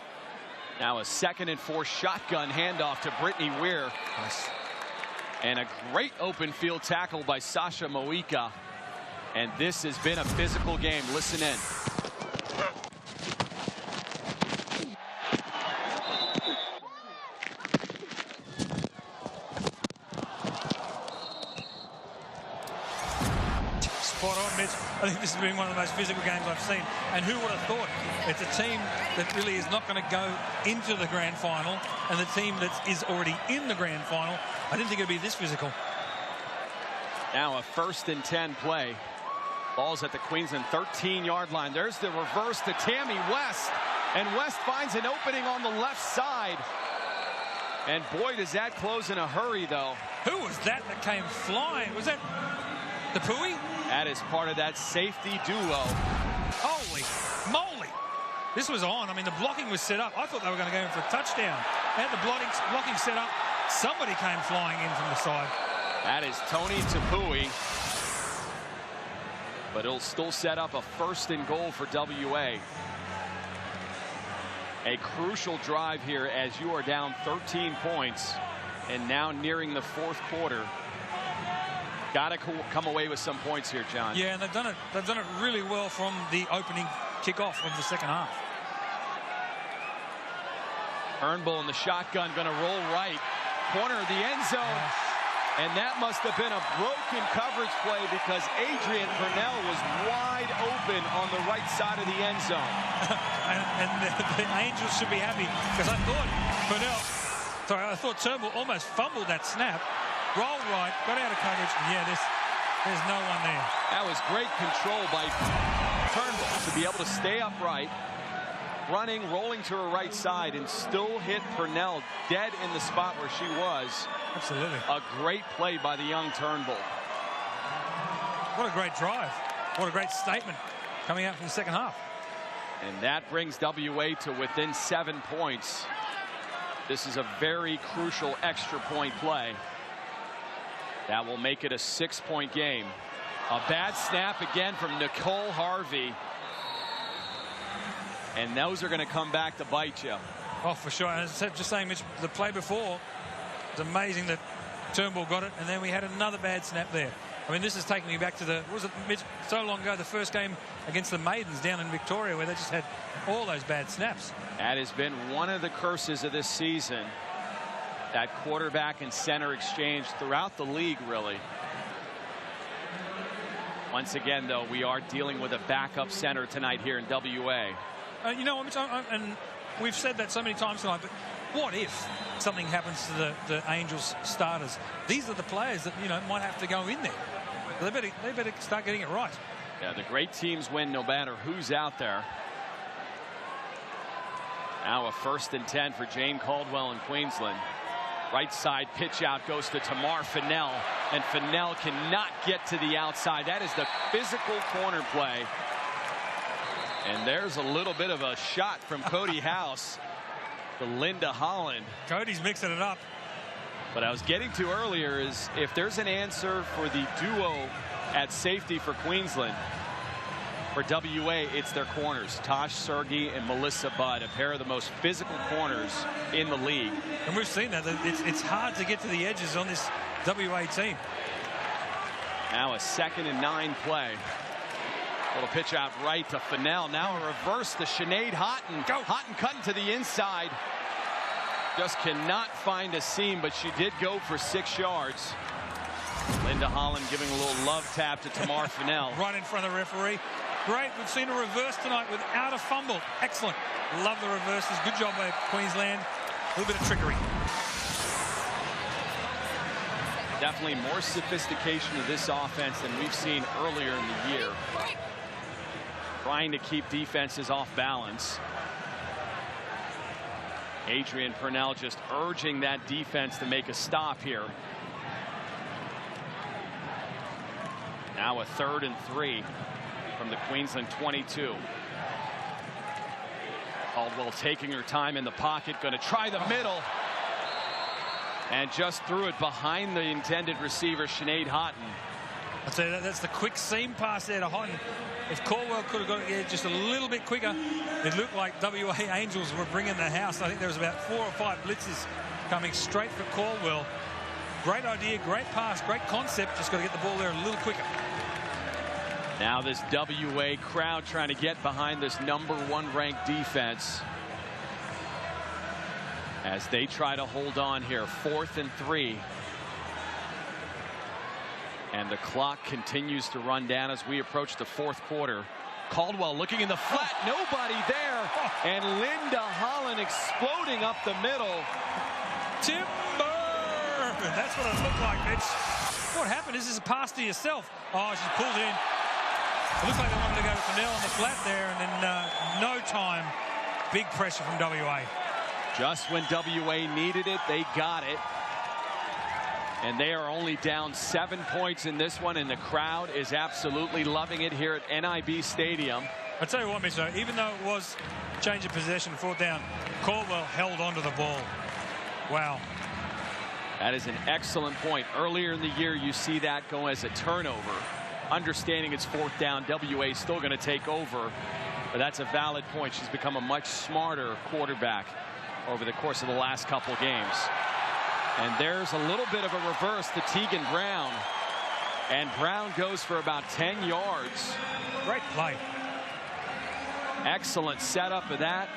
Now a 2nd and 4 shotgun handoff to Brittany Weir. Nice. And a great open field tackle by Sasha Moika. And this has been a physical game. Listen in. Spot on, Mitch. I think this has been one of the most physical games I've seen. And who would have thought? It's a team that really is not going to go into the grand final, and the team that is already in the grand final, I didn't think it would be this physical. Now a 1st and 10 play. Ball's at the Queensland 13-yard line. There's the reverse to Tammy West. And West finds an opening on the left side. And boy, does that close in a hurry, though. Who was that came flying? Was that the Pui? That is part of that safety duo. Holy moly. This was on. I mean, the blocking was set up. I thought they were going to go in for a touchdown. They had the blocking set up. Somebody came flying in from the side. That is Tony Tapui. But it'll still set up a 1st and goal for WA. A crucial drive here as you are down 13 points and now nearing the 4th quarter. Got to come away with some points here, John. Yeah, and they've done it really well from the opening kickoff of the second half. Turnbull in the shotgun, going to roll right. Corner of the end zone. And that must have been a broken coverage play because Adrian Purnell was wide open on the right side of the end zone. and the Angels should be happy because I thought Turnbull almost fumbled that snap. Rolled right, got out of coverage, and yeah, there's no one there. That was great control by Turnbull to be able to stay upright, running, rolling to her right side, and still hit Purnell dead in the spot where she was. Absolutely. A great play by the young Turnbull. What a great drive. What a great statement coming out from the second half. And that brings WA to within 7 points. This is a very crucial extra point play. That will make it a 6-point game. A bad snap again from Nicole Harvey. And those are going to come back to bite you. Oh, for sure. And as I said, just saying, Mitch, the play before, it's amazing that Turnbull got it, and then we had another bad snap there. I mean, this is taking me back to Mitch, so long ago, the first game against the Maidens down in Victoria, where they just had all those bad snaps. That has been one of the curses of this season. That quarterback and center exchange throughout the league, really. Once again, though, we are dealing with a backup center tonight here in WA. You know, and we've said that so many times tonight, but what if something happens to the Angels starters? These are the players that, you know, might have to go in there. They better start getting it right. Yeah, the great teams win no matter who's out there. Now a 1st and 10 for Jane Caldwell in Queensland. Right side pitch out goes to Tamar Fennell, and Fennell cannot get to the outside. That is the physical corner play And there's a little bit of a shot from Cody House to Linda Holland. Cody's mixing it up. But I was getting to earlier is if there's an answer for the duo at safety for Queensland, for WA, it's their corners. Tosh Sergey and Melissa Budd, a pair of the most physical corners in the league. And we've seen that. It's hard to get to the edges on this WA team. Now a 2nd and 9 play. Little pitch out right to Fennell. Now a reverse to Sinead Houghton. Houghton cutting to the inside. Just cannot find a seam, but she did go for 6 yards. Linda Holland giving a little love tap to Tamar Fennell. Right in front of the referee. Great. We've seen a reverse tonight without a fumble. Excellent. Love the reverses. Good job by Queensland. A little bit of trickery. Definitely more sophistication of this offense than we've seen earlier in the year. Trying to keep defenses off balance. Adrian Purnell just urging that defense to make a stop here. Now a 3rd and 3 from the Queensland 22. Caldwell taking her time in the pocket, going to try the middle. And just threw it behind the intended receiver, Sinead Houghton. I'd say that's the quick seam pass there to Houghton. If Caldwell could have got it just a little bit quicker, it looked like WA Angels were bringing the house. I think there was about 4 or 5 blitzes coming straight for Caldwell. Great idea, great pass, great concept. Just got to get the ball there a little quicker. Now this WA crowd trying to get behind this #1 ranked defense as they try to hold on here. 4th and 3. And the clock continues to run down as we approach the 4th quarter. Caldwell looking in the flat, nobody there, and Linda Holland exploding up the middle. Timber! That's what it looked like, Mitch. What happened is this is a pass to yourself. Oh, she pulled in. It looks like they wanted to go to Fennell on the flat there, and then no time. Big pressure from WA. Just when WA needed it, they got it. And they are only down 7 points in this one, and the crowd is absolutely loving it here at NIB Stadium. I'll tell you what, Mitch, though, even though it was change of possession, 4th down, Caldwell held onto the ball. Wow. That is an excellent point. Earlier in the year, you see that go as a turnover. Understanding it's 4th down, WA is still going to take over. But that's a valid point. She's become a much smarter quarterback over the course of the last couple games. And there's a little bit of a reverse to Tegan Brown. And Brown goes for about 10 yards. Great play. Excellent setup of that.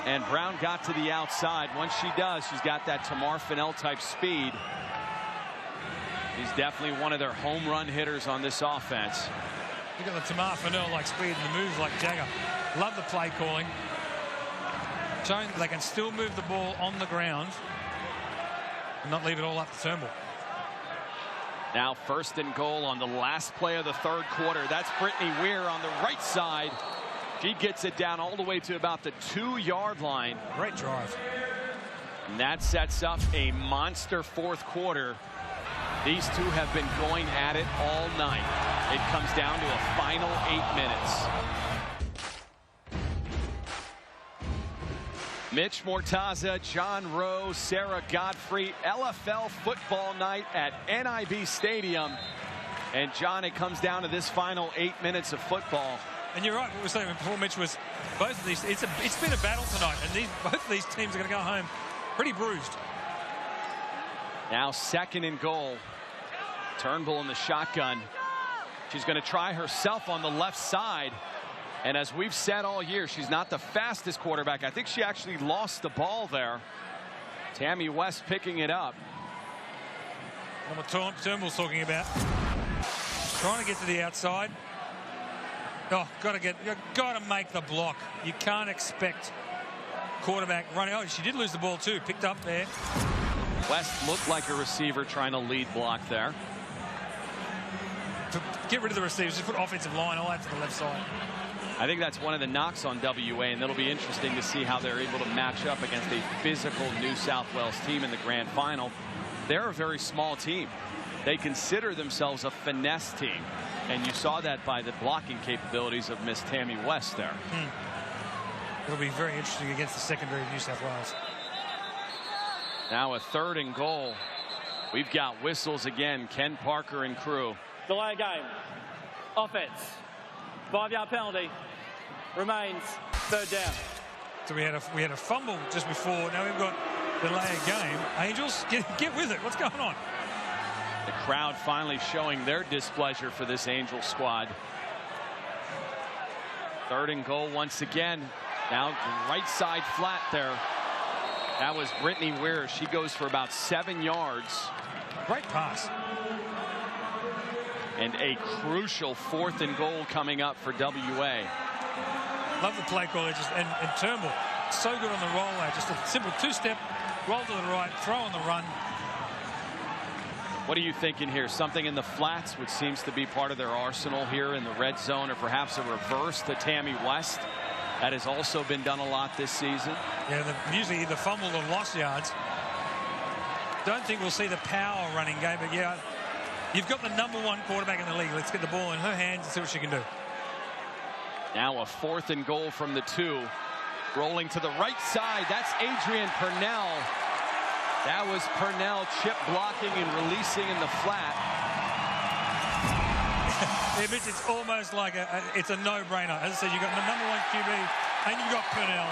And Brown got to the outside. Once she does, she's got that Tamar Fennell type speed. He's definitely one of their home run hitters on this offense. Look at the Tamar Fennell like speed and the moves like Jagger. Love the play calling. Showing they can still move the ball on the ground and not leave it all up to Turnbull. Now 1st and goal on the last play of the 3rd quarter. That's Brittany Weir on the right side. She gets it down all the way to about the 2-yard line. Great drive. And that sets up a monster 4th quarter. These two have been going at it all night. It comes down to a final 8 minutes. Mitch Mortaza, John Rowe, Sarah Godfrey, LFL football night at NIB Stadium. And John, it comes down to this final 8 minutes of football. And you're right, what we were saying before, Mitch, was both of these, it's been a battle tonight, and both of these teams are going to go home pretty bruised. Now 2nd and goal. Turnbull in the shotgun. She's going to try herself on the left side. And as we've said all year, she's not the fastest quarterback. I think she actually lost the ball there. Tammy West picking it up. And what Turnbull's talking about. Trying to get to the outside. Oh, you've got to make the block. You can't expect quarterback running. Oh, she did lose the ball too. Picked up there. West looked like a receiver trying to lead block there. To get rid of the receivers, just put offensive line all out to the left side. I think that's one of the knocks on WA, and it'll be interesting to see how they're able to match up against a physical New South Wales team in the grand final. They're a very small team. They consider themselves a finesse team. And you saw that by the blocking capabilities of Miss Tammy West there. It'll be very interesting against the secondary of New South Wales. Now a 3rd and goal. We've got whistles again. Ken Parker and crew. Delay game. Offense. 5-yard penalty. Remains 3rd down. So we had a fumble just before. Now we've got delay game. Angels, get with it. What's going on? The crowd finally showing their displeasure for this Angel squad. 3rd and goal once again. Now right side flat there. That was Brittany Weir. She goes for about 7 yards. Great pass. And a crucial 4th and goal coming up for WA. Love the play call. And Turnbull, so good on the rollout. Just a simple 2-step, roll to the right, throw on the run. What are you thinking here? Something in the flats, which seems to be part of their arsenal here in the red zone, or perhaps a reverse to Tammy West. That has also been done a lot this season. Yeah, usually either fumbled or lost yards. Don't think we'll see the power running game, but yeah, you've got the #1 quarterback in the league. Let's get the ball in her hands and see what she can do. Now a 4th and goal from the 2. Rolling to the right side. That's Adrian Purnell. That was Purnell chip blocking and releasing in the flat. It's almost like it's a no-brainer. As I said, you've got the #1 QB and you've got Purnell.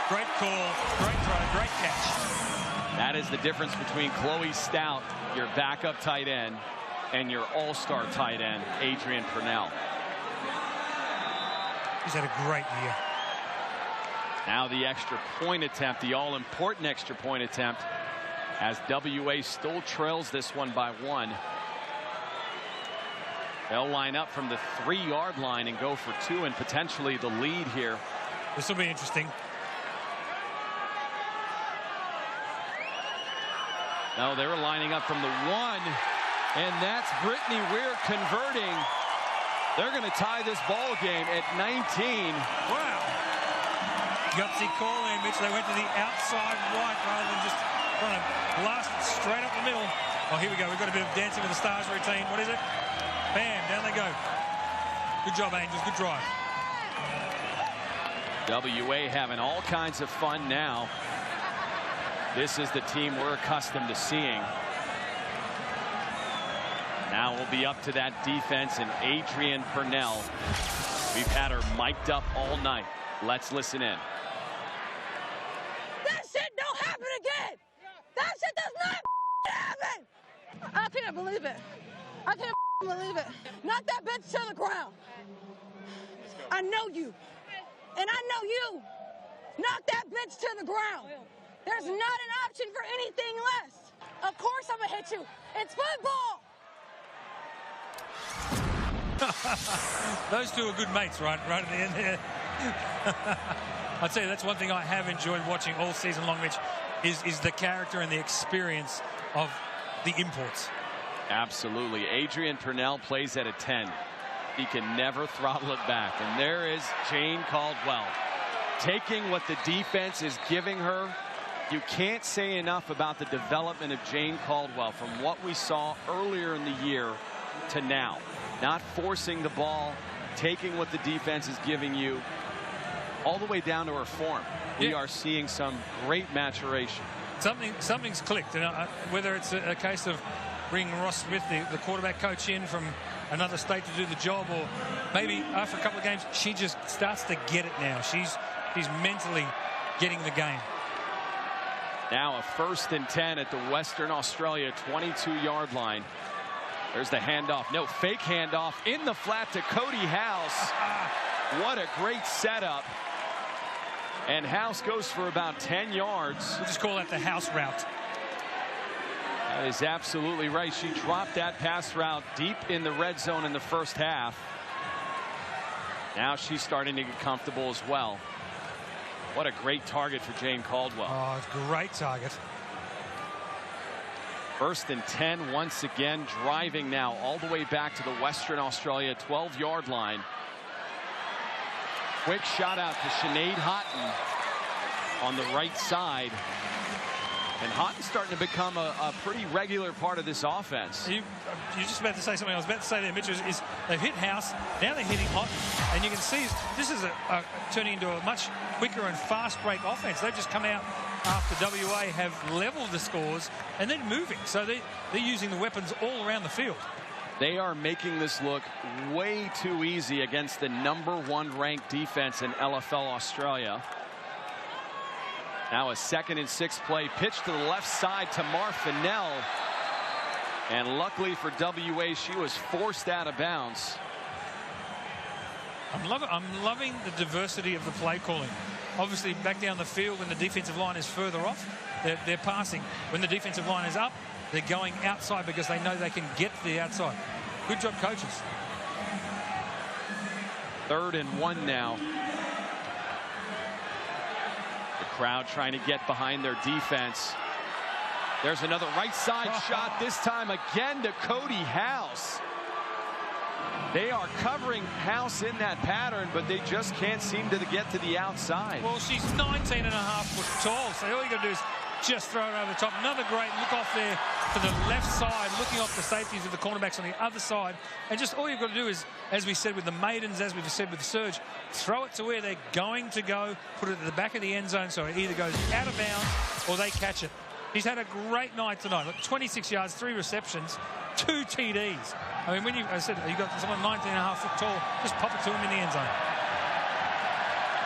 Great call, great throw, great catch. That is the difference between Chloe Stout, your backup tight end, and your all-star tight end, Adrian Purnell. He's had a great year. Now the extra point attempt, the all-important extra point attempt, as WA still trails this one by 1. They'll line up from the 3-yard line and go for 2 and potentially the lead here. This will be interesting. No, they were lining up from the 1, and that's Brittany Weir converting. They're going to tie this ball game at 19. Wow. Gutsy call in, Mitch. They went to the outside right rather than just trying to blast it straight up the middle. Oh, here we go. We've got a bit of Dancing with the Stars routine. What is it? Bam, down they go. Good job, Angels. Good drive. WA having all kinds of fun now. This is the team we're accustomed to seeing. Now we'll be up to that defense and Adrian Purnell. We've had her mic'd up all night. Let's listen in. That shit don't happen again. That shit does not happen. I can't believe it. I can't believe it. Knock that bitch to the ground. I know you. And I know you. Knock that bitch to the ground. There's not an option for anything less. Of course I'm gonna hit you. It's football. Those two are good mates, right at the end there. I'd say that's one thing I have enjoyed watching all season long, Mitch, is the character and the experience of the imports. Absolutely. Adrian Purnell plays at a 10. He can never throttle it back. And there is Jane Caldwell taking what the defense is giving her. You can't say enough about the development of Jane Caldwell from what we saw earlier in the year to now. Not forcing the ball, taking what the defense is giving you, all the way down to her form. Yeah. We are seeing some great maturation. Something's clicked, and whether it's a case of bringing Ross Smith, the quarterback coach, in from another state to do the job, or maybe after a couple of games she just starts to get it now. She's mentally getting the game. Now a 1st and 10 at the Western Australia 22-yard line. There's the handoff. No, fake handoff in the flat to Cody House. What a great setup. And House goes for about 10 yards. We'll just call that the House route. That is absolutely right. She dropped that pass route deep in the red zone in the first half. Now she's starting to get comfortable as well. What a great target for Jane Caldwell. Oh, it's a great target. 1st and 10 once again, driving now all the way back to the Western Australia 12-yard line. Quick shot out to Sinead Houghton on the right side. And Houghton's starting to become a pretty regular part of this offense. You're just about to say something I was about to say there, Mitch, is they've hit House, now they're hitting Houghton. And you can see this is turning into a much quicker and fast break offense. They've just come out after WA have leveled the scores and then moving. So they're using the weapons all around the field. They are making this look way too easy against the #1 ranked defense in LFL Australia. Now a 2nd and 6 play, pitch to the left side to Fennell. And luckily for WA, she was forced out of bounds. I'm loving the diversity of the play calling. Obviously back down the field when the defensive line is further off, they're passing. When the defensive line is up, they're going outside because they know they can get to the outside. Good job, coaches. 3rd and 1 now. The crowd trying to get behind their defense. There's another right side shot, this time again to Cody House. They are covering House in that pattern, but they just can't seem to get to the outside. Well, she's 19.5 foot tall, so all you got to do is just throw it over the top. Another great look off there to the left side, looking off the safeties of the cornerbacks on the other side. And just all you've got to do is, as we said with the Maidens, as we've said with the Surge, throw it to where they're going to go, put it at the back of the end zone so it either goes out of bounds or they catch it. He's had a great night tonight. Look, 26 yards, 3 receptions, 2 TDs. I mean, when I said you got someone 19.5 foot tall, just pop it to him in the end zone.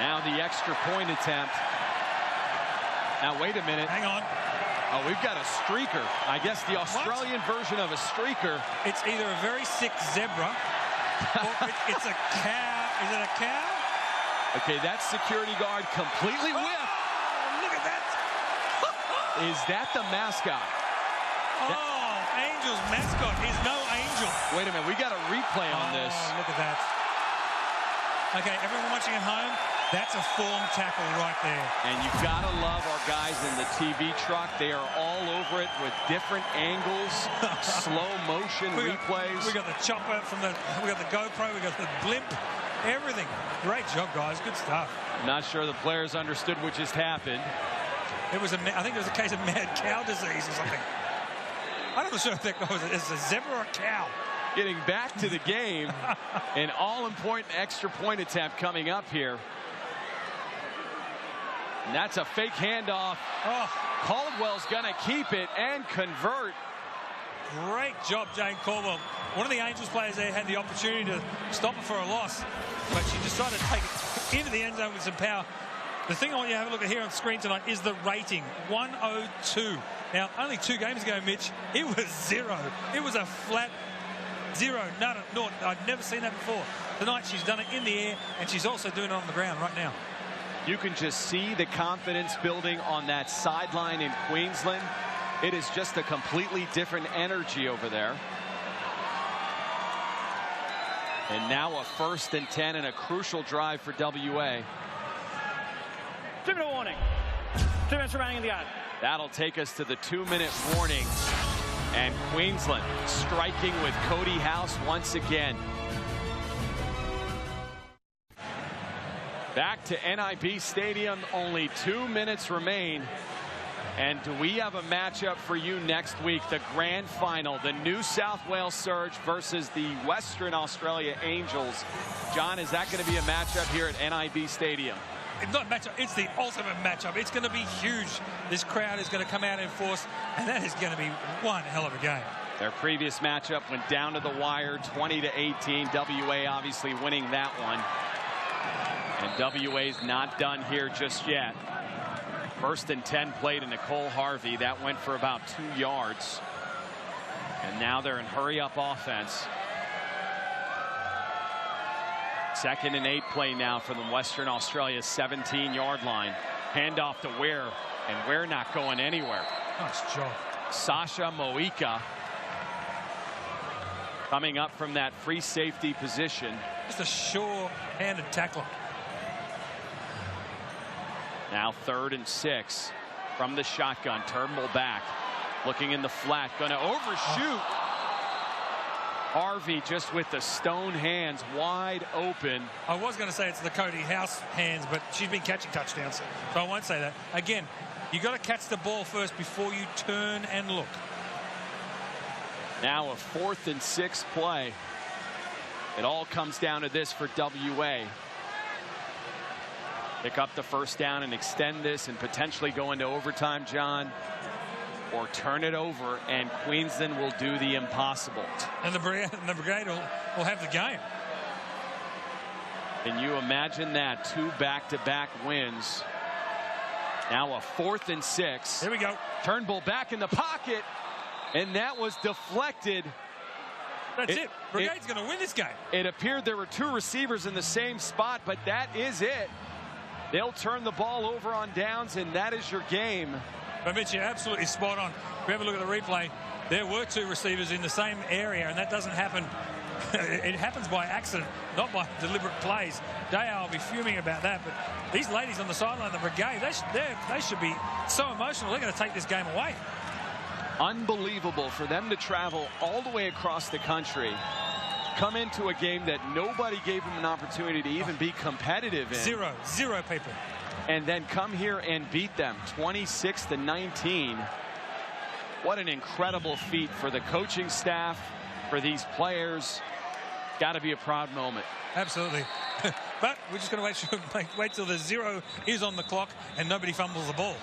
Now the extra point attempt. Now, wait a minute. Hang on. Oh, we've got a streaker. I guess the Australian version of a streaker. It's either a very sick zebra or it's a cow. Is it a cow? Okay, that security guard completely whiffed. Look at that. Is that the mascot? Angel's mascot is no angel. Wait a minute. We got a replay on this. Look at that. Okay, everyone watching at home, that's a form tackle right there. And you've got to love our guys in the TV truck. They are all over it with different angles, slow motion replays. We got the chopper from we got the GoPro, we got the blimp, everything. Great job, guys. Good stuff. I'm not sure the players understood what just happened. I think it was a case of mad cow disease or something. I'm not sure if that was a zebra or a cow. Getting back to the game, an all-important extra point attempt coming up here. And that's a fake handoff. Caldwell's going to keep it and convert. Great job, Jane Caldwell. One of the Angels players there had the opportunity to stop her for a loss, but she decided to take it into the end zone with some power. The thing I want you to have a look at here on screen tonight is the rating, 102. Now, only 2 games ago, Mitch, it was 0. It was a flat 0, none, naught. I've never seen that before. Tonight, she's done it in the air, and she's also doing it on the ground right now. You can just see the confidence building on that sideline in Queensland. It is just a completely different energy over there. And now a 1st and 10 and a crucial drive for WA. 2-minute warning. 2 minutes remaining in the game. That'll take us to the 2-minute warning. And Queensland striking with Cody House once again. Back to NIB Stadium, only 2 minutes remain. And do we have a matchup for you next week? The grand final, the New South Wales Surge versus the Western Australia Angels. John, is that going to be a matchup here at NIB Stadium? It's not a matchup, it's the ultimate matchup. It's going to be huge. This crowd is going to come out in force, and that is going to be one hell of a game. Their previous matchup went down to the wire, 20-18. WA obviously winning that one. And WA's not done here just yet. 1st and 10 play to Nicole Harvey. That went for about 2 yards. And now they're in hurry-up offense. 2nd and 8 play now for the Western Australia 17-yard line. Handoff to Ware, and Ware not going anywhere. Nice job. Sasha Moika coming up from that free safety position. Just a sure-handed tackler. Now 3rd and 6 from the shotgun. Turnbull back, looking in the flat, going to overshoot. Harvey just with the stone hands wide open. I was going to say it's the Cody House hands, but she's been catching touchdowns, so I won't say that. Again, You got to catch the ball first before you turn and look. Now a 4th and 6 play. It all comes down to this for WA. Pick up the first down and extend this and potentially go into overtime, John, or turn it over, and Queensland will do the impossible. And the Brigade will have the game. Can you imagine that? 2 back-to-back wins. Now a 4th and 6. Here we go. Turnbull back in the pocket, and that was deflected. That's it. Brigade's going to win this game. It appeared there were 2 receivers in the same spot, but that is it. They'll turn the ball over on downs, and that is your game. But Mitch, you're absolutely spot on. If we have a look at the replay, there were 2 receivers in the same area, and that doesn't happen. It happens by accident, not by deliberate plays. Dale will be fuming about that, but these ladies on the sideline, the Brigade, they should be so emotional. They're going to take this game away. Unbelievable for them to travel all the way across the country, come into a game that nobody gave them an opportunity to even be competitive in. Zero people. And then come here and beat them 26-19. What an incredible feat for the coaching staff, for these players. Got to be a proud moment. Absolutely. But we're just going to wait till the 0 is on the clock and nobody fumbles the ball.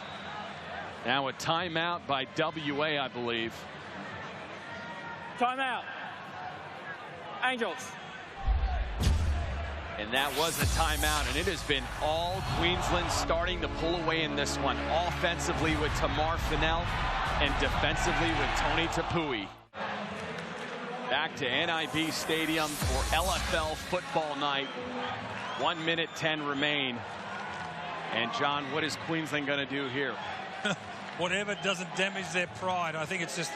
Now a timeout by WA, I believe. Timeout. Angels. And that was a timeout, and it has been all Queensland starting to pull away in this one. Offensively with Tamar Fennell and defensively with Tony Tapui. Back to NIB Stadium for LFL football night. 1 minute 10 remain. And John, what is Queensland going to do here? Whatever doesn't damage their pride. I think it's just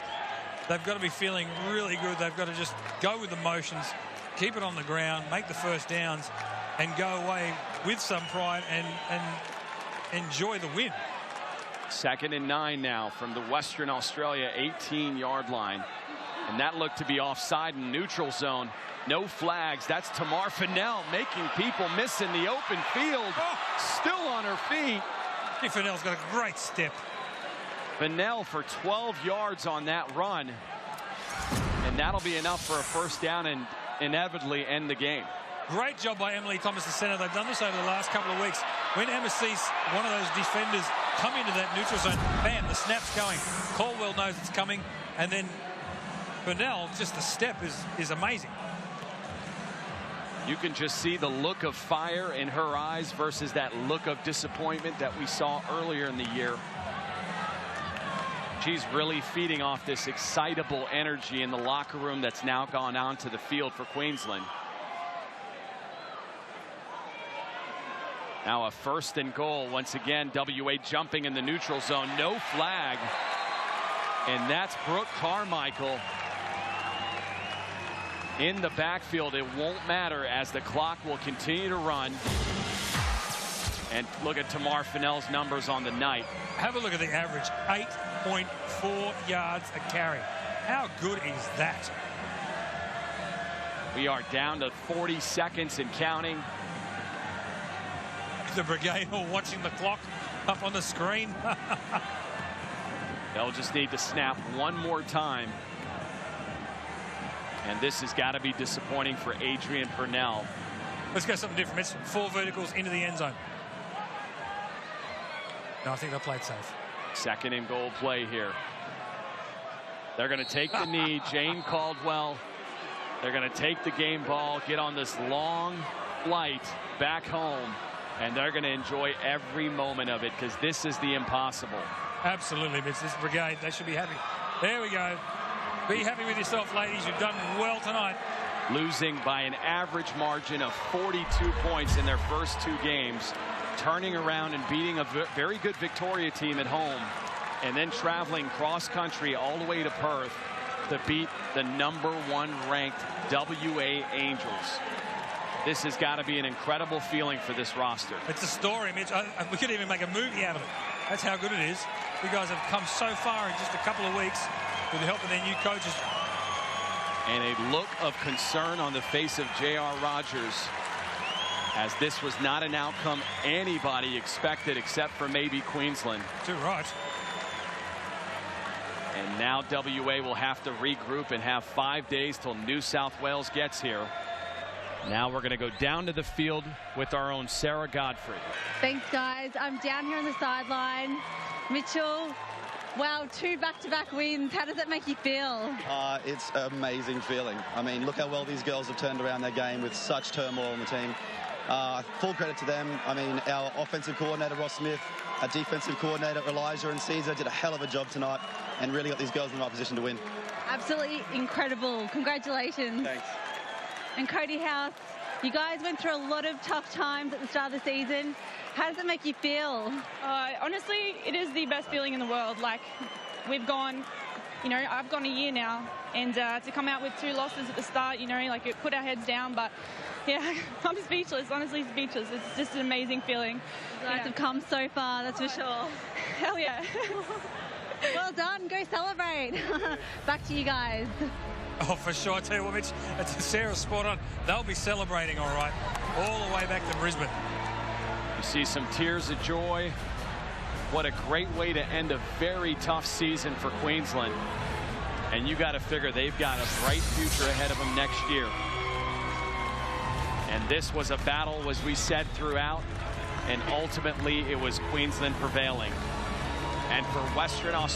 they've got to be feeling really good. They've got to just go with the motions, keep it on the ground, make the first downs, and go away with some pride and enjoy the win. 2nd and 9 now from the Western Australia 18-yard line. And that looked to be offside in neutral zone. No flags. That's Tamar Fennell making people miss in the open field. Still on her feet. Fennell's got a great step. Fennell for 12 yards on that run. And that'll be enough for a first down and inevitably end the game. Great job by Emily Thomas, the center. They've done this over the last couple of weeks. When Emma sees one of those defenders come into that neutral zone, bam, the snap's going. Caldwell knows it's coming. And then Fennell, just the step is amazing. You can just see the look of fire in her eyes versus that look of disappointment that we saw earlier in the year. She's really feeding off this excitable energy in the locker room that's now gone onto the field for Queensland. Now a 1st and goal. Once again, WA jumping in the neutral zone. No flag. And that's Brooke Carmichael in the backfield. It won't matter as the clock will continue to run. And look at Tamar Fennell's numbers on the night. Have a look at the average. 8.4 yards a carry. How good is that? We are down to 40 seconds and counting. The Brigade are watching the clock up on the screen. They'll just need to snap one more time. And this has got to be disappointing for Adrian Purnell. Let's go something different. It's 4 verticals into the end zone. No, I think they played safe. 2nd and goal play here. They're going to take the knee. Jane Caldwell. They're going to take the game ball, get on this long flight back home, and they're going to enjoy every moment of it because this is the impossible. Absolutely, Mitch. This Brigade, they should be happy. There we go. Be happy with yourself, ladies. You've done well tonight. Losing by an average margin of 42 points in their first 2 games. Turning around and beating a very good Victoria team at home. And then traveling cross-country all the way to Perth to beat the #1 ranked WA Angels. This has got to be an incredible feeling for this roster. It's a story, Mitch. We could even make a movie out of it. That's how good it is. You guys have come so far in just a couple of weeks with the help of their new coaches. And a look of concern on the face of J.R. Rogers. as this was not an outcome anybody expected except for maybe Queensland. Too right. And now WA will have to regroup and have 5 days till New South Wales gets here. Now we're going to go down to the field with our own Sarah Godfrey. Thanks, guys. I'm down here on the sideline. Mitchell, wow, 2 back-to-back wins. How does that make you feel? It's an amazing feeling. I mean, look how well these girls have turned around their game with such turmoil on the team. Full credit to them. I mean, our offensive coordinator, Ross Smith, our defensive coordinator, Elijah and Caesar, did a hell of a job tonight and really got these girls in the right position to win. Absolutely incredible. Congratulations. Thanks. And Cody House, you guys went through a lot of tough times at the start of the season. How does it make you feel? Honestly, it is the best feeling in the world. Like, we've gone, you know, I've gone a year now, and to come out with 2 losses at the start, you know, like it put our heads down, but yeah, I'm speechless, honestly speechless. It's just an amazing feeling. You guys have come so far, that's for sure. Hell yeah. Well done, go celebrate. Back to you guys. Oh, for sure. I tell you what, Mitch, Sarah's spot on. They'll be celebrating all right, all the way back to Brisbane. You see some tears of joy. What a great way to end a very tough season for Queensland. And you got to figure they've got a bright future ahead of them next year. And this was a battle, as we said throughout, and ultimately it was Queensland prevailing. And for Western Australia,